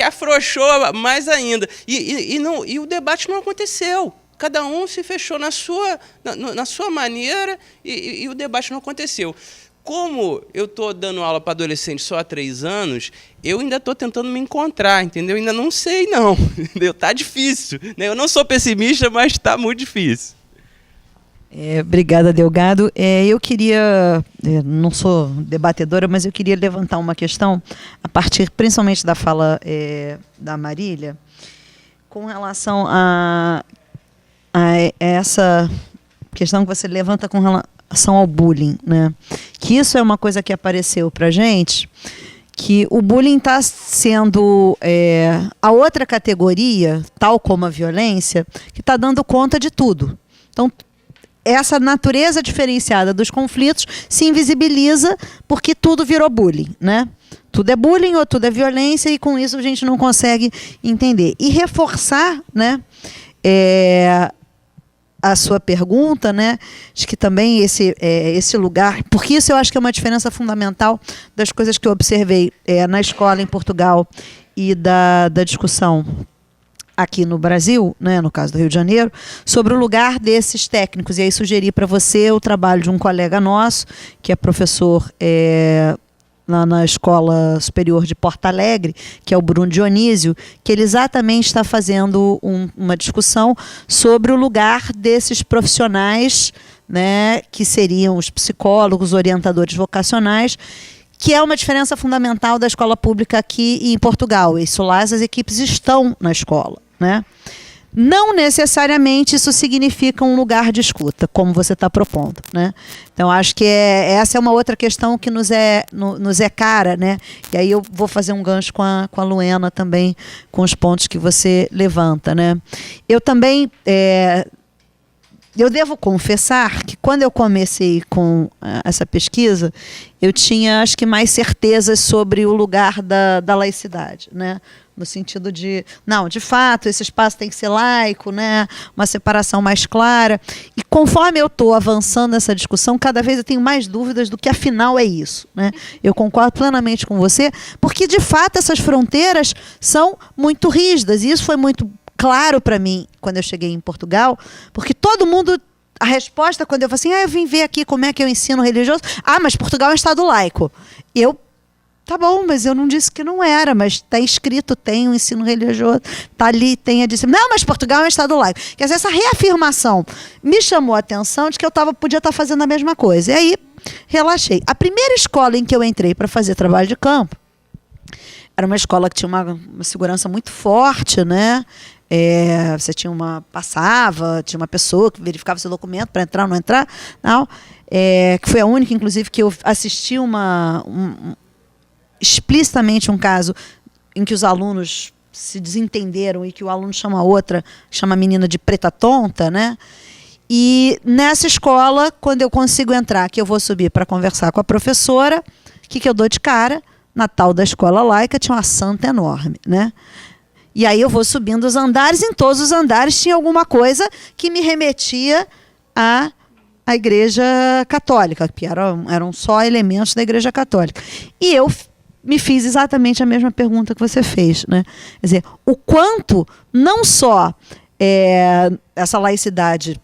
afrouxou mais ainda. E o debate não aconteceu. Cada um se fechou na sua maneira e o debate não aconteceu. Como eu estou dando aula para adolescentes só há 3 anos, eu ainda estou tentando me encontrar, entendeu? Ainda não sei, não. Está difícil. Né? Eu não sou pessimista, mas está muito difícil. Obrigada, Delgado. Eu queria, não sou debatedora, mas eu queria levantar uma questão, a partir principalmente da fala da Marília, com relação a essa questão que você levanta com relação ao bullying, né? Que isso é uma coisa que apareceu para a gente, que o bullying está sendo a outra categoria, tal como a violência, que está dando conta de tudo. Então, essa natureza diferenciada dos conflitos se invisibiliza porque tudo virou bullying, né? Tudo é bullying ou tudo é violência, e com isso a gente não consegue entender. E reforçar, né, a sua pergunta, né, de que também esse lugar, porque isso eu acho que é uma diferença fundamental das coisas que eu observei na escola em Portugal e da discussão aqui no Brasil, né, no caso do Rio de Janeiro, sobre o lugar desses técnicos. E aí sugeri para você o trabalho de um colega nosso, que é professor lá na Escola Superior de Porto Alegre, que é o Bruno Dionísio, que ele exatamente está fazendo uma discussão sobre o lugar desses profissionais, né, que seriam os psicólogos, orientadores vocacionais, que é uma diferença fundamental da escola pública aqui em Portugal. Isso lá, essas equipes estão na escola, né? Não necessariamente isso significa um lugar de escuta, como você está propondo, né? Então, acho que essa é uma outra questão que nos é cara, né? E aí eu vou fazer um gancho com a Luena também, com os pontos que você levanta, né? Eu também eu devo confessar que quando eu comecei com essa pesquisa, eu tinha, acho que, mais certezas sobre o lugar da laicidade, né? No sentido de, não, de fato, esse espaço tem que ser laico, né? Uma separação mais clara. E conforme eu estou avançando nessa discussão, cada vez eu tenho mais dúvidas do que afinal é isso, né? Eu concordo plenamente com você, porque de fato essas fronteiras são muito rígidas, e isso foi muito claro para mim quando eu cheguei em Portugal, porque todo mundo, a resposta quando eu falo assim, eu vim ver aqui como é que eu ensino religioso, mas Portugal é um estado laico. Tá bom, mas eu não disse que não era, mas está escrito, tem um ensino religioso, está ali, tem a disciplina. Não, mas Portugal é um estado laico. Quer dizer, essa reafirmação me chamou a atenção de que eu podia estar fazendo a mesma coisa. E aí, relaxei. A primeira escola em que eu entrei para fazer trabalho de campo era uma escola que tinha uma segurança muito forte, né? Você tinha tinha uma pessoa que verificava seu documento para entrar ou não entrar, não. Que foi a única, inclusive, que eu assisti explicitamente um caso em que os alunos se desentenderam e que o aluno chama a menina de preta tonta, né? E nessa escola, quando eu consigo entrar, que eu vou subir para conversar com a professora, o que eu dou de cara? Na tal da escola laica tinha uma santa enorme, né? E aí eu vou subindo os andares, e em todos os andares tinha alguma coisa que me remetia à Igreja Católica, que eram só elementos da Igreja Católica. E eu me fiz exatamente a mesma pergunta que você fez, né? Quer dizer, o quanto não só essa laicidade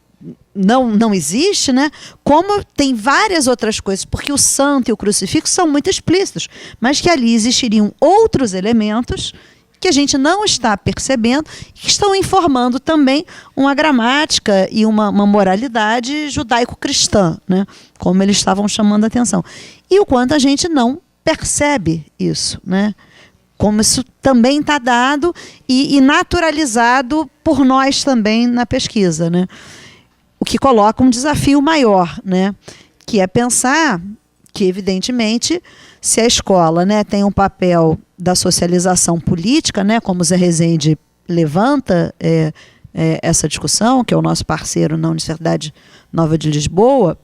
não existe, né? Como tem várias outras coisas, porque o santo e o crucifixo são muito explícitos, mas que ali existiriam outros elementos que a gente não está percebendo e que estão informando também uma gramática e uma moralidade judaico-cristã, né? Como eles estavam chamando a atenção. E o quanto a gente não percebe isso, né? Como isso também está dado e naturalizado por nós também na pesquisa, né? O que coloca um desafio maior, né? Que é pensar que, evidentemente, se a escola, né, tem um papel da socialização política, né, como o Zé Rezende levanta essa discussão, que é o nosso parceiro na Universidade Nova de Lisboa,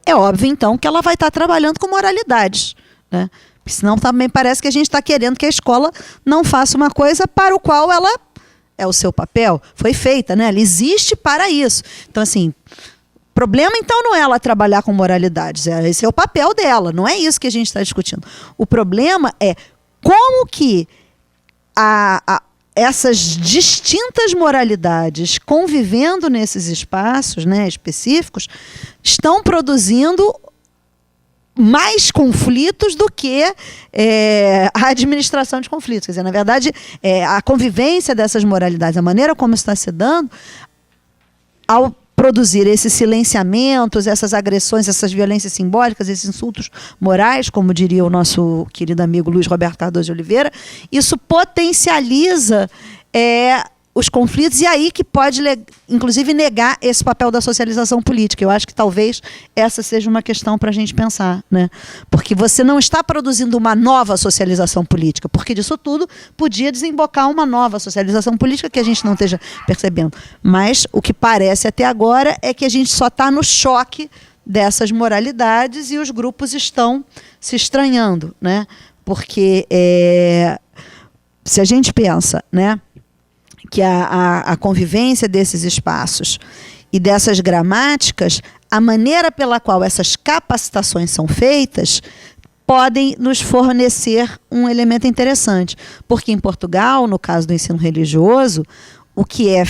é óbvio, então, que ela vai estar trabalhando com moralidades, né? Porque senão também parece que a gente está querendo que a escola não faça uma coisa para o qual ela é o seu papel, foi feita, né? Ela existe para isso. Então, assim, o problema, então, não é ela trabalhar com moralidades, esse é o papel dela, não é isso que a gente está discutindo. O problema é como que essas distintas moralidades convivendo nesses espaços, né, específicos, estão produzindo mais conflitos do que a administração de conflitos. Quer dizer, na verdade, a convivência dessas moralidades, a maneira como está se dando, ao produzir esses silenciamentos, essas agressões, essas violências simbólicas, esses insultos morais, como diria o nosso querido amigo Luiz Roberto Cardoso de Oliveira, isso potencializa os conflitos, e aí que pode, inclusive, negar esse papel da socialização política. Eu acho que talvez essa seja uma questão para a gente pensar, né? Porque você não está produzindo uma nova socialização política, porque disso tudo podia desembocar uma nova socialização política que a gente não esteja percebendo. Mas o que parece até agora é que a gente só está no choque dessas moralidades e os grupos estão se estranhando, né? Porque se a gente pensa, né, que a convivência desses espaços e dessas gramáticas, a maneira pela qual essas capacitações são feitas, podem nos fornecer um elemento interessante. Porque em Portugal, no caso do ensino religioso, o que é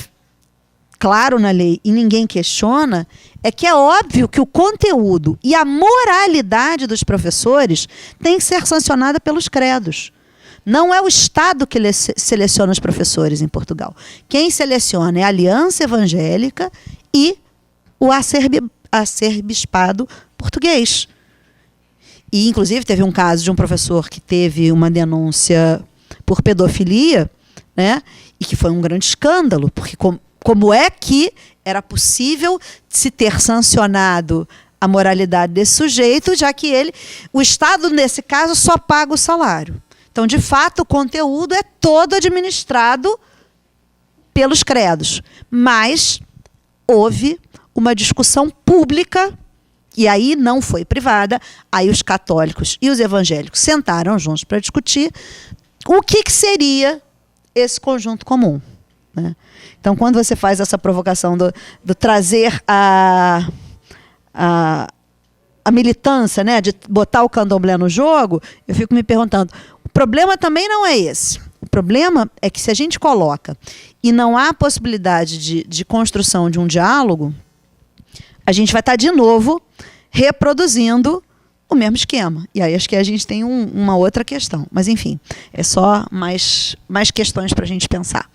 claro na lei e ninguém questiona, é que é óbvio que o conteúdo e a moralidade dos professores tem que ser sancionada pelos credos. Não é o Estado que seleciona os professores em Portugal. Quem seleciona é a Aliança Evangélica e o arcebispado português. E, inclusive, teve um caso de um professor que teve uma denúncia por pedofilia, né, e que foi um grande escândalo, porque como é que era possível se ter sancionado a moralidade desse sujeito, já que o Estado, nesse caso, só paga o salário. Então, de fato, o conteúdo é todo administrado pelos credos. Mas houve uma discussão pública, e aí não foi privada, aí os católicos e os evangélicos sentaram juntos para discutir o que seria esse conjunto comum, né? Então, quando você faz essa provocação do trazer a militância, né, de botar o candomblé no jogo, eu fico me perguntando, o problema também não é esse. O problema é que se a gente coloca e não há possibilidade de construção de um diálogo, a gente vai estar de novo reproduzindo o mesmo esquema. E aí acho que a gente tem uma outra questão. Mas, enfim, é só mais questões para a gente pensar.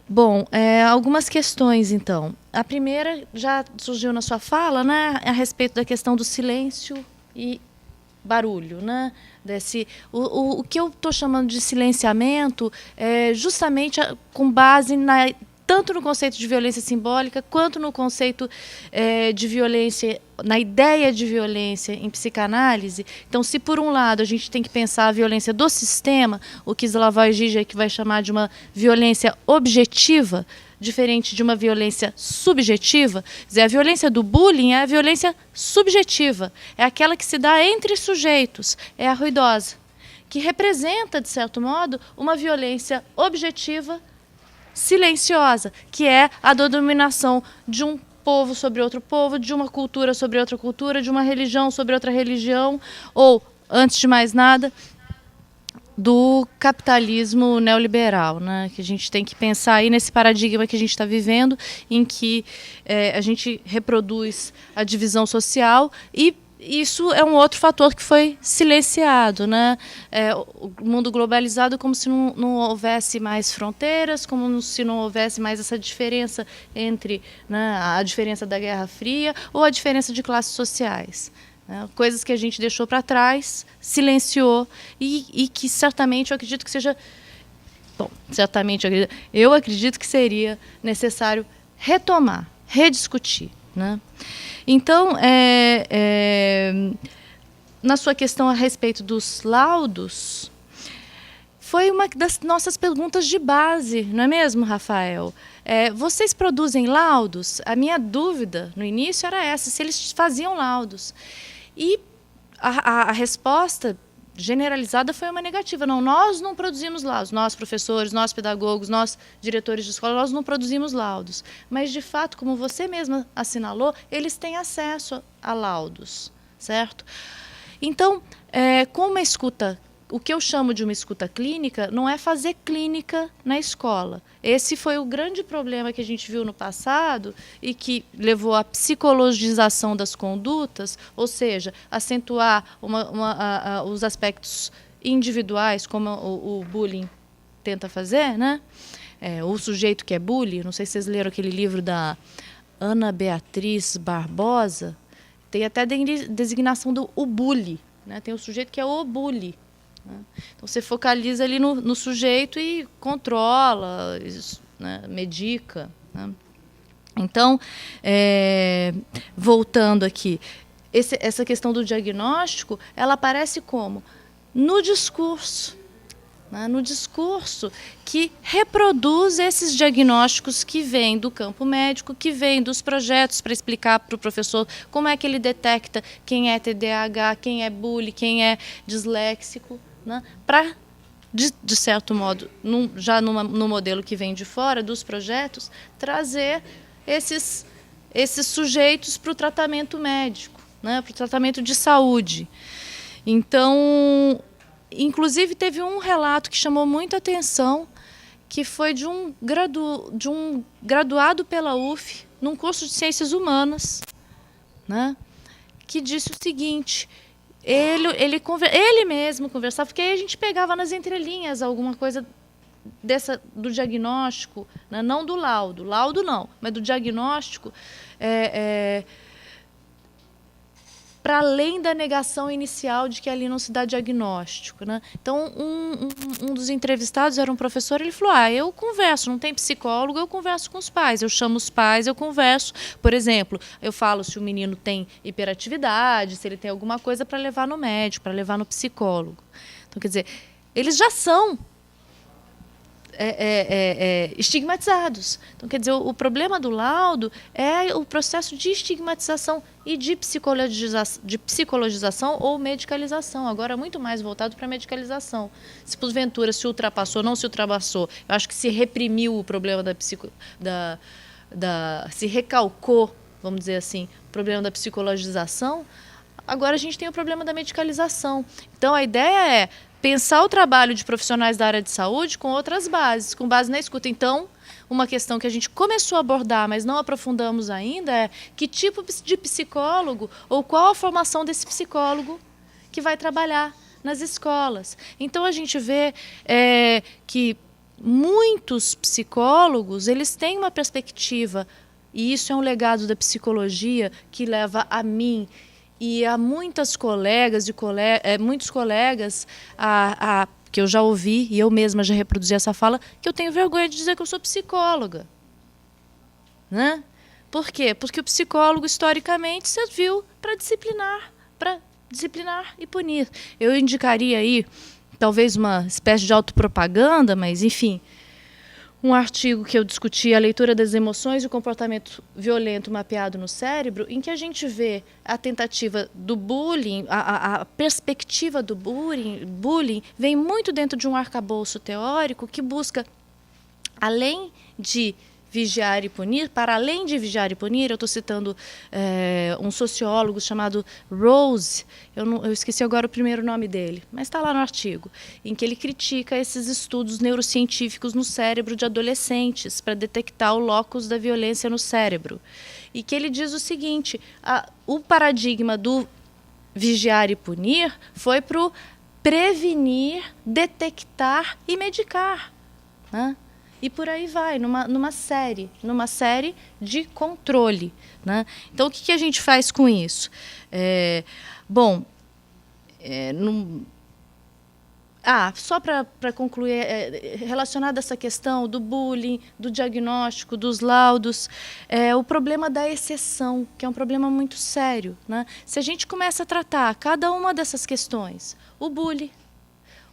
Bom, algumas questões, então. A primeira já surgiu na sua fala, né, a respeito da questão do silêncio e barulho, né? O que eu estou chamando de silenciamento é justamente com base tanto no conceito de violência simbólica, quanto no conceito de violência, na ideia de violência em psicanálise. Então, se por um lado a gente tem que pensar a violência do sistema, o que Slavoj Žižek vai chamar de uma violência objetiva, diferente de uma violência subjetiva, quer dizer, a violência do bullying é a violência subjetiva, é aquela que se dá entre sujeitos, é a ruidosa, que representa, de certo modo, uma violência objetiva silenciosa, que é a da dominação de um povo sobre outro povo, de uma cultura sobre outra cultura, de uma religião sobre outra religião, ou, antes de mais nada, do capitalismo neoliberal, né? Que a gente tem que pensar aí nesse paradigma que a gente está vivendo, em que a gente reproduz a divisão social e isso é um outro fator que foi silenciado, né? O mundo globalizado, como se não houvesse mais fronteiras, como se não houvesse mais essa diferença entre, né, a diferença da Guerra Fria ou a diferença de classes sociais. Coisas que a gente deixou para trás, silenciou e que certamente eu acredito que seja... Bom, certamente eu acredito que seria necessário retomar, rediscutir, né? Então, na sua questão a respeito dos laudos, foi uma das nossas perguntas de base, não é mesmo, Rafael? Vocês produzem laudos? A minha dúvida no início era essa, se eles faziam laudos. E a resposta generalizada foi uma negativa. Não, nós não produzimos laudos. Nós, professores, nós, pedagogos, nós, diretores de escola, nós não produzimos laudos. Mas, de fato, como você mesma assinalou, eles têm acesso a laudos, certo? Então, com uma escuta, o que eu chamo de uma escuta clínica não é fazer clínica na escola. Esse foi o grande problema que a gente viu no passado e que levou à psicologização das condutas, ou seja, acentuar os aspectos individuais, como o bullying tenta fazer, né? O sujeito que é bully, não sei se vocês leram aquele livro da Ana Beatriz Barbosa, tem até designação do o bully, né? Tem o sujeito que é o bully. Então, você focaliza ali no sujeito e controla, né, medica, né? Então, voltando aqui, essa questão do diagnóstico, ela aparece como? No discurso. Né? No discurso que reproduz esses diagnósticos que vêm do campo médico, que vêm dos projetos para explicar para o professor como é que ele detecta quem é TDAH, quem é bullying, quem é disléxico, né? Para, de certo modo, já no modelo que vem de fora dos projetos, trazer esses sujeitos para o tratamento médico, né? Para o tratamento de saúde. Então, inclusive, teve um relato que chamou muita atenção, que foi de um graduado pela UF, num curso de Ciências Humanas, né? Que disse o seguinte... Ele mesmo conversava, porque aí a gente pegava nas entrelinhas alguma coisa do diagnóstico, né? Não do laudo não, mas do diagnóstico, para além da negação inicial de que ali não se dá diagnóstico, né? Então, um dos entrevistados era um professor, ele falou, eu converso, não tem psicólogo, eu converso com os pais, eu chamo os pais, eu converso. Por exemplo, eu falo se o menino tem hiperatividade, se ele tem alguma coisa para levar no médico, para levar no psicólogo. Então, quer dizer, eles já são estigmatizados. Então, quer dizer, o problema do laudo é o processo de estigmatização e de psicologização ou medicalização, agora muito mais voltado para a medicalização. Se porventura se ultrapassou, não se ultrapassou, eu acho que se reprimiu o problema se recalcou, vamos dizer assim, o problema da psicologização, agora a gente tem o problema da medicalização. Então, a ideia é pensar o trabalho de profissionais da área de saúde com outras bases, com base na escuta. Então, uma questão que a gente começou a abordar, mas não aprofundamos ainda, é que tipo de psicólogo ou qual a formação desse psicólogo que vai trabalhar nas escolas. Então, a gente vê que muitos psicólogos, eles têm uma perspectiva, e isso é um legado da psicologia que leva a mim e a muitas colegas e muitos colegas que eu já ouvi, e eu mesma já reproduzi essa fala, que eu tenho vergonha de dizer que eu sou psicóloga. Né? Por quê? Porque o psicólogo, historicamente, serviu para disciplinar e punir. Eu indicaria aí, talvez uma espécie de autopropaganda, mas, enfim, um artigo que eu discuti, a leitura das emoções e o comportamento violento mapeado no cérebro, em que a gente vê a tentativa do bullying, a perspectiva do bullying vem muito dentro de um arcabouço teórico que busca, além de vigiar e punir, para além de vigiar e punir, eu estou citando um sociólogo chamado Rose, eu esqueci agora o primeiro nome dele, mas está lá no artigo, em que ele critica esses estudos neurocientíficos no cérebro de adolescentes para detectar o locus da violência no cérebro. E que ele diz o seguinte, o paradigma do vigiar e punir foi para o prevenir, detectar e medicar, né? E por aí vai, numa série de controle. Né? Então, o que a gente faz com isso? Só para concluir, relacionado a essa questão do bullying, do diagnóstico, dos laudos, o problema da exceção, que é um problema muito sério. Né? Se a gente começa a tratar cada uma dessas questões, o bullying,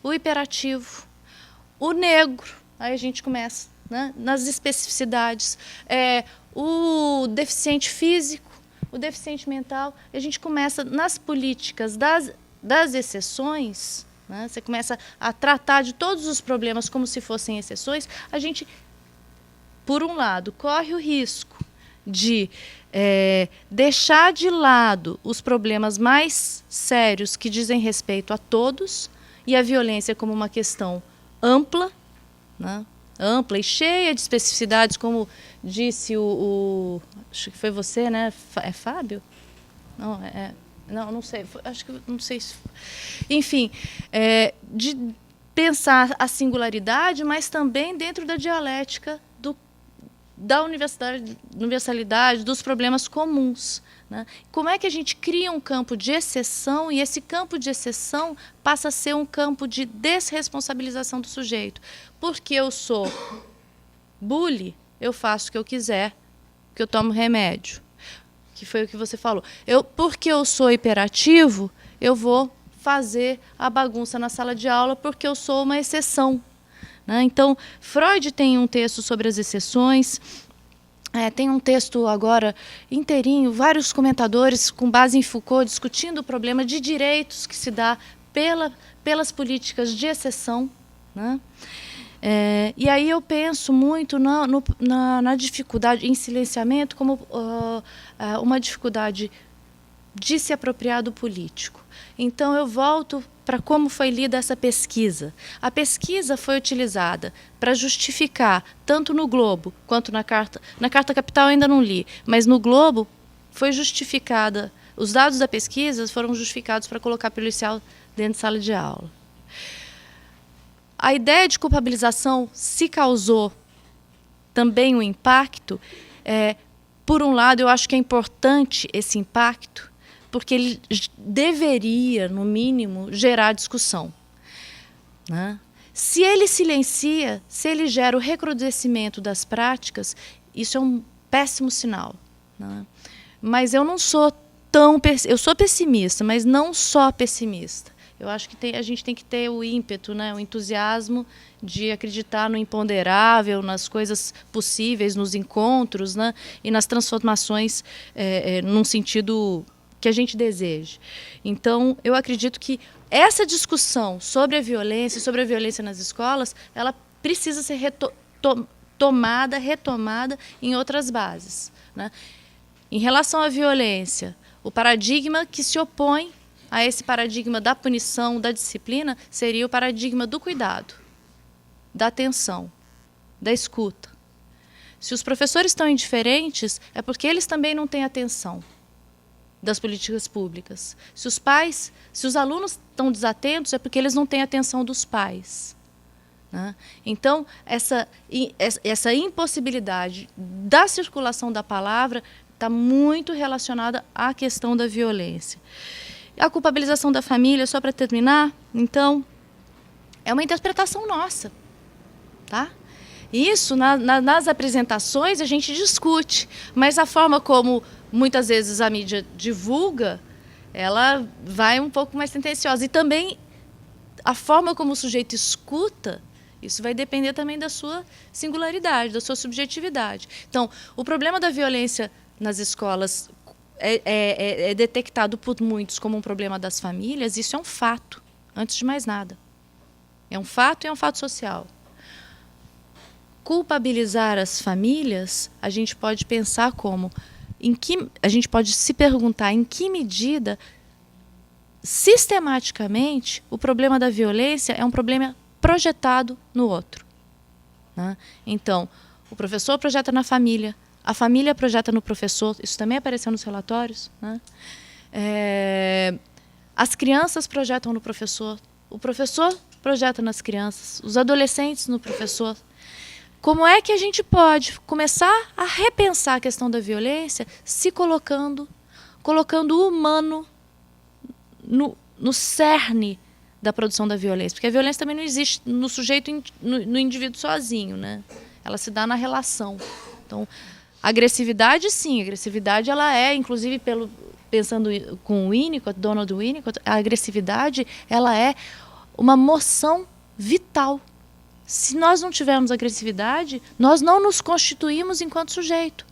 o hiperativo, o negro, aí a gente começa, né, nas especificidades. O deficiente físico, o deficiente mental, a gente começa nas políticas das exceções, né, você começa a tratar de todos os problemas como se fossem exceções, a gente, por um lado, corre o risco de deixar de lado os problemas mais sérios que dizem respeito a todos, e a violência como uma questão ampla, né? Ampla e cheia de especificidades, como disse acho que foi você, né? É Fábio? Não sei. Acho que não sei. Enfim, de pensar a singularidade, mas também dentro da dialética da universalidade dos problemas comuns. Né? Como é que a gente cria um campo de exceção e esse campo de exceção passa a ser um campo de desresponsabilização do sujeito? Porque eu sou bully, eu faço o que eu quiser, que eu tomo remédio, que foi o que você falou. Porque eu sou hiperativo, eu vou fazer a bagunça na sala de aula porque eu sou uma exceção. Né? Então, Freud tem um texto sobre as exceções. Tem um texto agora inteirinho, vários comentadores com base em Foucault discutindo o problema de direitos que se dá pelas políticas de exceção. Né? E aí eu penso muito na dificuldade em silenciamento como uma dificuldade de se apropriar do político. Então eu volto para como foi lida essa pesquisa. A pesquisa foi utilizada para justificar, tanto no Globo quanto na Carta Capital ainda não li, mas no Globo foi justificada, os dados da pesquisa foram justificados para colocar policial dentro de sala de aula. A ideia de culpabilização se causou também um impacto. Por um lado, eu acho que é importante esse impacto, porque ele deveria, no mínimo, gerar discussão. Né? Se ele silencia, se ele gera o recrudescimento das práticas, isso é um péssimo sinal. Né? Mas eu não sou eu sou pessimista, mas não só pessimista. Eu acho que a gente tem que ter o ímpeto, né, o entusiasmo de acreditar no imponderável, nas coisas possíveis, nos encontros, né, e nas transformações num sentido que a gente deseje. Então, eu acredito que essa discussão sobre a violência nas escolas, ela precisa ser retomada em outras bases, né? Em relação à violência, o paradigma que se opõe a esse paradigma da punição, da disciplina, seria o paradigma do cuidado, da atenção, da escuta. Se os professores estão indiferentes, é porque eles também não têm atenção das políticas públicas. Se os alunos estão desatentos, é porque eles não têm atenção dos pais, né? Então, essa impossibilidade da circulação da palavra está muito relacionada à questão da violência. A culpabilização da família, só para terminar, então, é uma interpretação nossa, tá? Isso, nas apresentações, a gente discute, mas a forma como, muitas vezes, a mídia divulga, ela vai um pouco mais tendenciosa. E também, a forma como o sujeito escuta, isso vai depender também da sua singularidade, da sua subjetividade. Então, o problema da violência nas escolas é detectado por muitos como um problema das famílias. Isso é um fato, antes de mais nada. É um fato e é um fato social. Culpabilizar as famílias, a gente pode pensar como, a gente pode se perguntar em que medida, sistematicamente, o problema da violência é um problema projetado no outro, né? Então, o professor projeta na família, a família projeta no professor, isso também apareceu nos relatórios, né? As crianças projetam no professor, o professor projeta nas crianças, os adolescentes no professor. Como é que a gente pode começar a repensar a questão da violência se colocando o humano no cerne da produção da violência? Porque a violência também não existe no sujeito, no indivíduo sozinho, né? Ela se dá na relação. Então, a agressividade, sim, a agressividade ela é, inclusive, pensando com o Winnicott, Donald Winnicott, a agressividade ela é uma moção vital. Se nós não tivermos agressividade, nós não nos constituímos enquanto sujeito.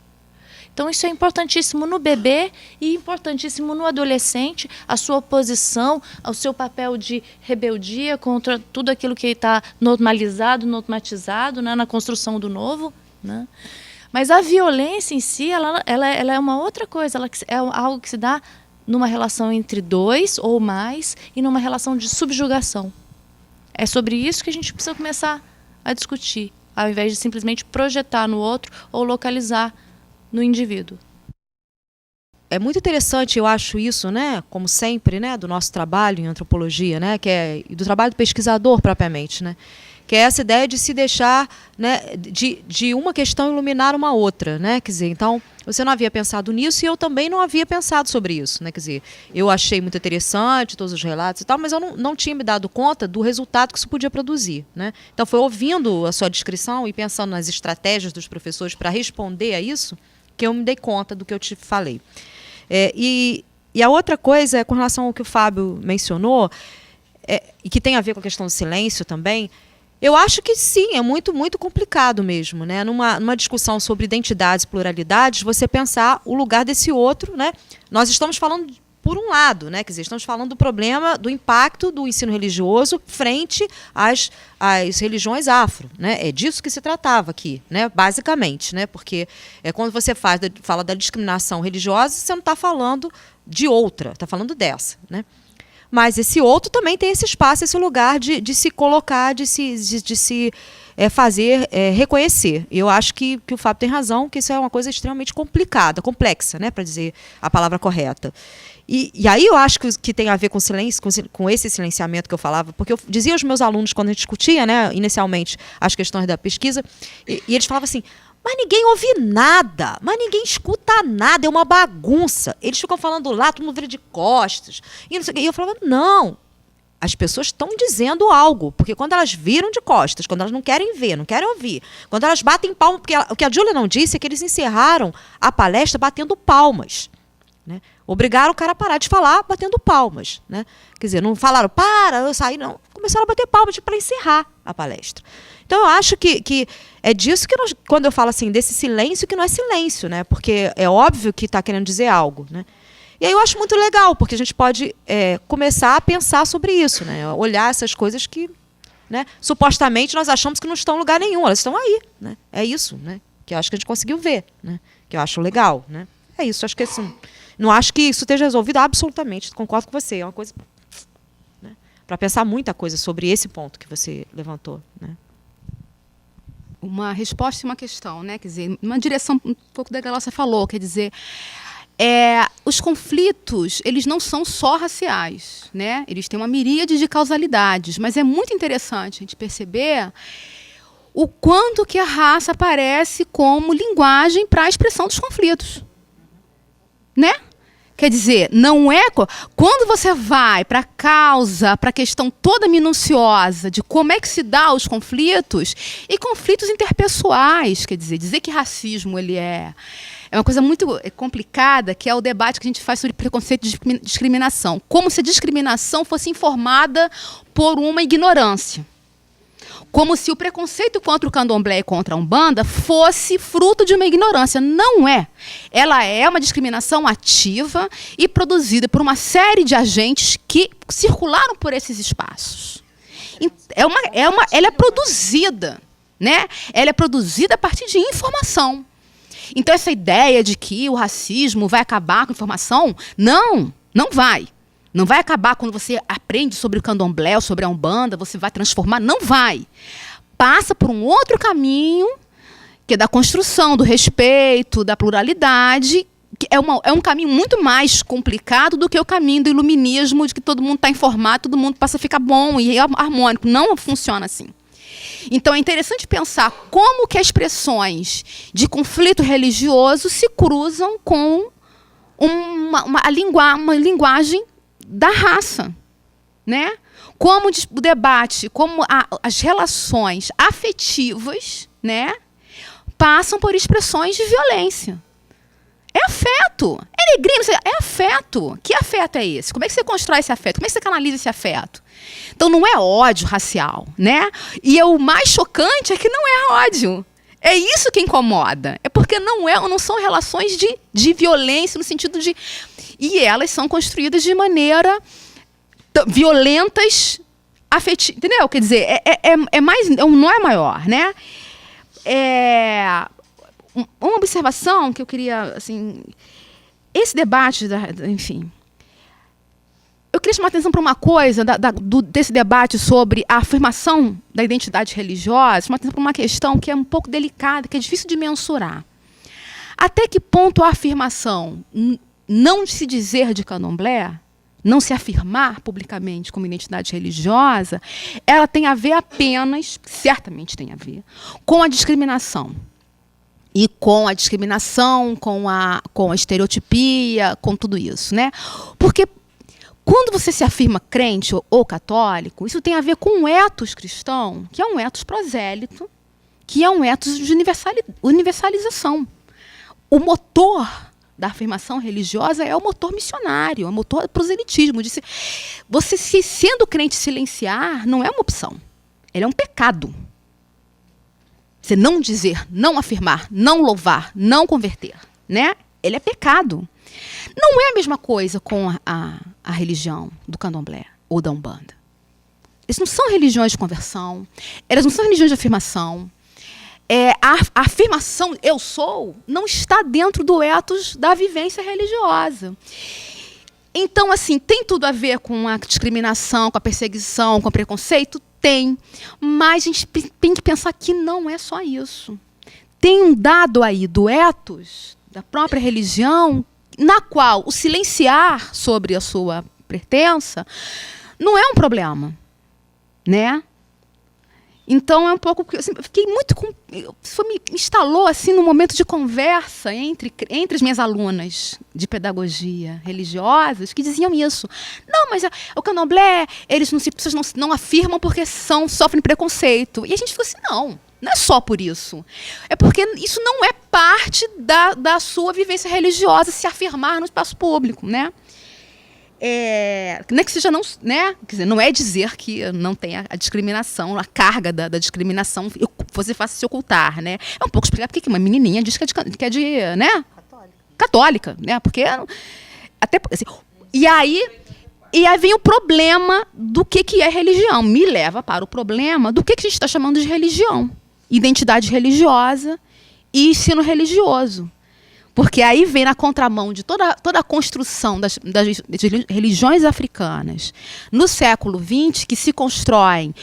Então, isso é importantíssimo no bebê e importantíssimo no adolescente, a sua oposição, ao seu papel de rebeldia contra tudo aquilo que está normalizado, normatizado, né, na construção do novo, né? Mas a violência em si, ela é uma outra coisa, ela é algo que se dá numa relação entre dois ou mais e numa relação de subjugação. É sobre isso que a gente precisa começar a discutir, ao invés de simplesmente projetar no outro ou localizar no indivíduo. É muito interessante, eu acho isso, né, como sempre, né, do nosso trabalho em antropologia, né, e do trabalho do pesquisador propriamente, né, que é essa ideia de se deixar, né, de uma questão iluminar uma outra, né, quer dizer, então, você não havia pensado nisso e eu também não havia pensado sobre isso, né, quer dizer, eu achei muito interessante todos os relatos e tal, mas eu não tinha me dado conta do resultado que isso podia produzir, né. Então, foi ouvindo a sua descrição e pensando nas estratégias dos professores para responder a isso, que eu me dei conta do que eu te falei. E a outra coisa é com relação ao que o Fábio mencionou, e que tem a ver com a questão do silêncio também. Eu acho que sim, é muito, muito complicado mesmo, né? Numa discussão sobre identidades e pluralidades, você pensar o lugar desse outro, né? Nós estamos falando por um lado, né? Quer dizer, estamos falando do problema do impacto do ensino religioso frente às religiões afro, né? É disso que se tratava aqui, né? Basicamente, né? Porque quando você fala da discriminação religiosa, você não está falando de outra, está falando dessa, né? Mas esse outro também tem esse espaço, esse lugar de se colocar, de se fazer reconhecer. E eu acho que o Fábio tem razão, que isso é uma coisa extremamente complicada, complexa, né, para dizer a palavra correta. E aí eu acho que tem a ver com silêncio, com esse silenciamento que eu falava, porque eu dizia aos meus alunos, quando a gente discutia, né, inicialmente, as questões da pesquisa, e eles falavam assim: mas ninguém ouve nada, mas ninguém escuta nada, é uma bagunça. Eles ficam falando lá, todo mundo vira de costas. E eu falava, não, as pessoas estão dizendo algo, porque quando elas viram de costas, quando elas não querem ver, não querem ouvir, quando elas batem palmas, porque o que a Júlia não disse é que eles encerraram a palestra batendo palmas, né? Obrigaram o cara a parar de falar batendo palmas, né? Quer dizer, não falaram, para, eu saí, não. Começaram a bater palmas para encerrar a palestra. Então, eu acho que é disso que quando eu falo assim, desse silêncio que não é silêncio, né? Porque é óbvio que está querendo dizer algo, né? E aí eu acho muito legal, porque a gente pode começar a pensar sobre isso, né? Olhar essas coisas que, né, supostamente nós achamos que não estão em lugar nenhum, elas estão aí, né? É isso, né? Que eu acho que a gente conseguiu ver, né? Que eu acho legal, né? É isso, acho que assim, não acho que isso esteja resolvido absolutamente, concordo com você, é uma coisa, né, para pensar muita coisa sobre esse ponto que você levantou, né? Uma resposta e uma questão, né? Quer dizer, uma direção um pouco da que a Glaucia falou, quer dizer, os conflitos, eles não são só raciais, né? Eles têm uma miríade de causalidades, mas é muito interessante a gente perceber o quanto que a raça aparece como linguagem para a expressão dos conflitos, né? Quer dizer, não é... Quando você vai para a causa, para a questão toda minuciosa de como é que se dá os conflitos, e conflitos interpessoais, quer dizer que racismo ele é uma coisa muito complicada, que é o debate que a gente faz sobre preconceito e discriminação. Como se a discriminação fosse informada por uma ignorância. Como se o preconceito contra o candomblé e contra a Umbanda fosse fruto de uma ignorância. Não é. Ela é uma discriminação ativa e produzida por uma série de agentes que circularam por esses espaços. Ela é produzida, né? Ela é produzida a partir de informação. Então, essa ideia de que o racismo vai acabar com a informação, não vai. Não vai acabar quando você aprende sobre o candomblé ou sobre a Umbanda, você vai transformar, não vai. Passa por um outro caminho, que é da construção, do respeito, da pluralidade, que é um caminho muito mais complicado do que o caminho do iluminismo, de que todo mundo está informado, todo mundo passa a ficar bom e harmônico. Não funciona assim. Então, é interessante pensar como que as expressões de conflito religioso se cruzam com uma linguagem da raça, né? Como o debate, como as relações afetivas, né, passam por expressões de violência. É afeto, é alegria, é afeto. Que afeto é esse? Como é que você constrói esse afeto? Como é que você canaliza esse afeto? Então não é ódio racial, né? E o mais chocante é que não é ódio. É isso que incomoda. É porque não são relações de violência no sentido de... E elas são construídas de maneira violentas, afetivas. Entendeu? Quer dizer, não é maior, né? Uma observação que eu queria, assim... Esse debate, enfim... Eu queria chamar a atenção para uma coisa desse debate sobre a afirmação da identidade religiosa, chamar a atenção para uma questão que é um pouco delicada, que é difícil de mensurar. Até que ponto a afirmação não se dizer de candomblé, não se afirmar publicamente como identidade religiosa, ela tem a ver apenas, certamente tem a ver, com a discriminação. E com a discriminação, com a estereotipia, com tudo isso, né? Porque quando você se afirma crente ou católico, isso tem a ver com um ethos cristão, que é um ethos prosélito, que é um ethos de universalização. O motor da afirmação religiosa é o motor missionário, é o motor proselitismo. Você, sendo crente, silenciar não é uma opção. Ele é um pecado. Você não dizer, não afirmar, não louvar, não converter, né? Ele é pecado. Não é a mesma coisa com a religião do candomblé ou da Umbanda. Eles não são religiões de conversão, elas não são religiões de afirmação. A afirmação eu sou não está dentro do ethos da vivência religiosa. Então, assim, tem tudo a ver com a discriminação, com a perseguição, com o preconceito? Tem. Mas a gente tem que pensar que não é só isso. Tem um dado aí do ethos, da própria religião, na qual o silenciar sobre a sua pertença não é um problema, né? Então é um pouco, assim, fiquei muito isso me instalou assim no momento de conversa entre as minhas alunas de pedagogia religiosas que diziam isso. Não, mas o candomblé, vocês não afirmam porque sofrem preconceito. E a gente ficou assim, não. Não é só por isso. É porque isso não é parte da sua vivência religiosa se afirmar no espaço público, né? Não é que seja não, né? Quer dizer, não é dizer que não tem a discriminação, a carga da discriminação, você faça se ocultar, né? É um pouco explicar porque que uma menininha diz que é de né? Católica, né? Porque até assim, e aí vem o problema do que é religião. Me leva para o problema do que a gente está chamando de religião, identidade religiosa e ensino religioso. Porque aí vem na contramão de toda a construção das religiões africanas no século XX, que se constroem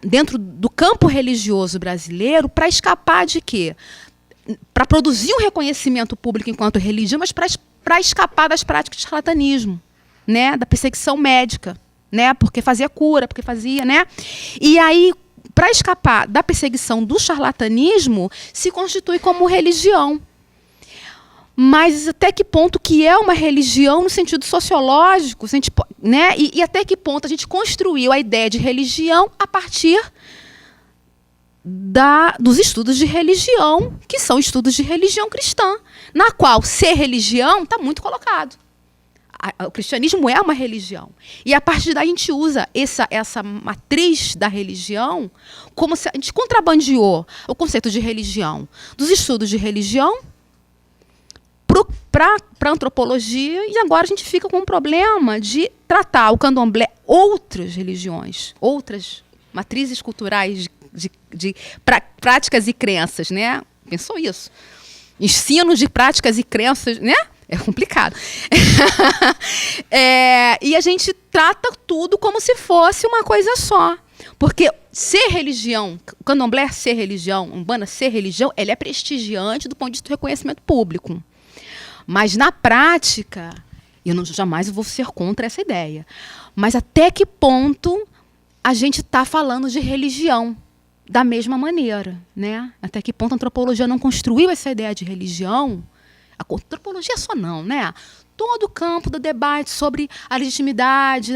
dentro do campo religioso brasileiro para escapar de quê? Para produzir um reconhecimento público enquanto religião, mas para escapar das práticas de charlatanismo, né? Da perseguição médica, né? Porque fazia cura, porque fazia, né? E aí, para escapar da perseguição do charlatanismo, se constitui como religião. Mas até que ponto que é uma religião no sentido sociológico, né? E até que ponto a gente construiu a ideia de religião a partir dos estudos de religião, que são estudos de religião cristã, na qual ser religião está muito colocado. O cristianismo é uma religião. E a partir daí a gente usa essa matriz da religião como se a gente contrabandeou o conceito de religião dos estudos de religião para a antropologia, e agora a gente fica com o problema de tratar o candomblé, outras religiões, outras matrizes culturais de práticas e crenças, né? Pensou isso? Ensino de práticas e crenças, né? É complicado. E a gente trata tudo como se fosse uma coisa só. Porque ser religião, candomblé ser religião, umbanda ser religião, ele é prestigiante do ponto de vista do reconhecimento público. Mas, na prática, eu jamais vou ser contra essa ideia. Mas até que ponto a gente está falando de religião da mesma maneira, né? Até que ponto a antropologia não construiu essa ideia de religião? A antropologia só não, né? Todo o campo do debate sobre a legitimidade,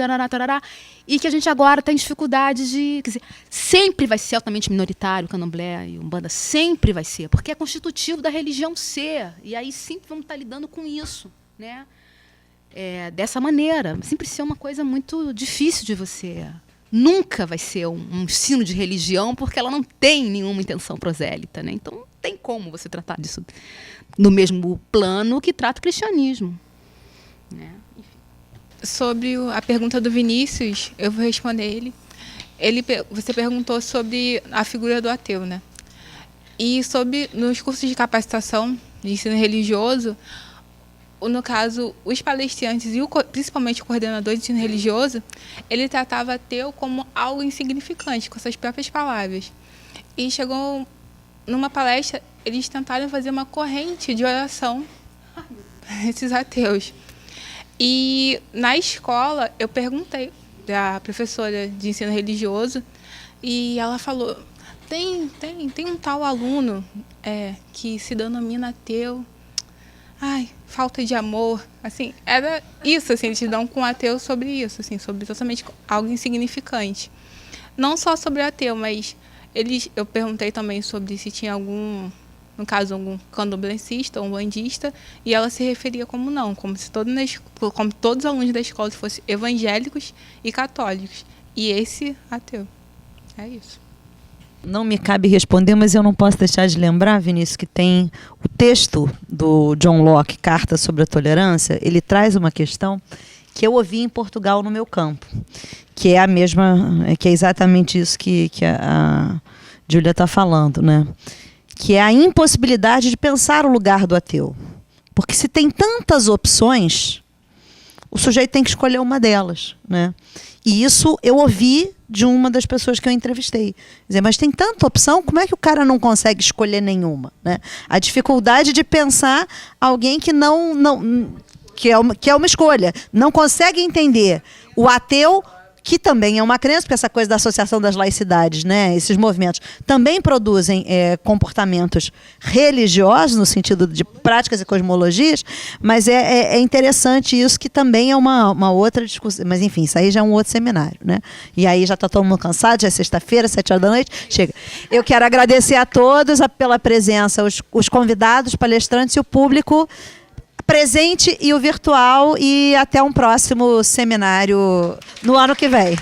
e que a gente agora tem dificuldade de... Quer dizer, sempre vai ser altamente minoritário o candomblé e umbanda, sempre vai ser, porque é constitutivo da religião ser, e aí sempre vamos estar lidando com isso, né? Dessa maneira, sempre ser uma coisa muito difícil de você... Nunca vai ser um ensino de religião, porque ela não tem nenhuma intenção prosélita, né? Então, não tem como você tratar disso no mesmo plano que trata o cristianismo. Né? Sobre a pergunta do Vinícius, eu vou responder ele. Você perguntou sobre a figura do ateu, né? E sobre, nos cursos de capacitação de ensino religioso, no caso, os palestrantes e principalmente o coordenador de ensino religioso, ele tratava ateu como algo insignificante, com suas próprias palavras. E chegou numa palestra, eles tentaram fazer uma corrente de oração para esses ateus. E na escola, eu perguntei para a professora de ensino religioso, e ela falou, tem um tal aluno que se denomina ateu. Ai, falta de amor, assim, era isso, assim, eles dão com o ateu sobre isso, assim, sobre totalmente algo insignificante. Não só sobre o ateu, mas eu perguntei também sobre se tinha algum, no caso, algum candomblessista ou um bandista, e ela se referia como não, como se como todos os alunos da escola fossem evangélicos e católicos, e esse ateu. É isso. Não me cabe responder, mas eu não posso deixar de lembrar, Vinícius, que tem o texto do John Locke, Carta sobre a Tolerância, ele traz uma questão que eu ouvi em Portugal no meu campo, que é a mesma, que é exatamente isso que a Júlia está falando, né? Que é a impossibilidade de pensar o lugar do ateu. Porque se tem tantas opções, o sujeito tem que escolher uma delas, né? E isso eu ouvi de uma das pessoas que eu entrevistei. Dizer, mas tem tanta opção, como é que o cara não consegue escolher nenhuma? Né? A dificuldade de pensar alguém que que é uma escolha, não consegue entender o ateu que também é uma crença, porque essa coisa da associação das laicidades, né, esses movimentos, também produzem comportamentos religiosos, no sentido de práticas e cosmologias, mas é interessante isso, que também é uma outra discussão. Mas, enfim, isso aí já é um outro seminário, né? E aí já está todo mundo cansado, já é sexta-feira, 7h da noite, chega. Eu quero agradecer a todos pela presença, os convidados, palestrantes e o público presente e o virtual, e até um próximo seminário no ano que vem.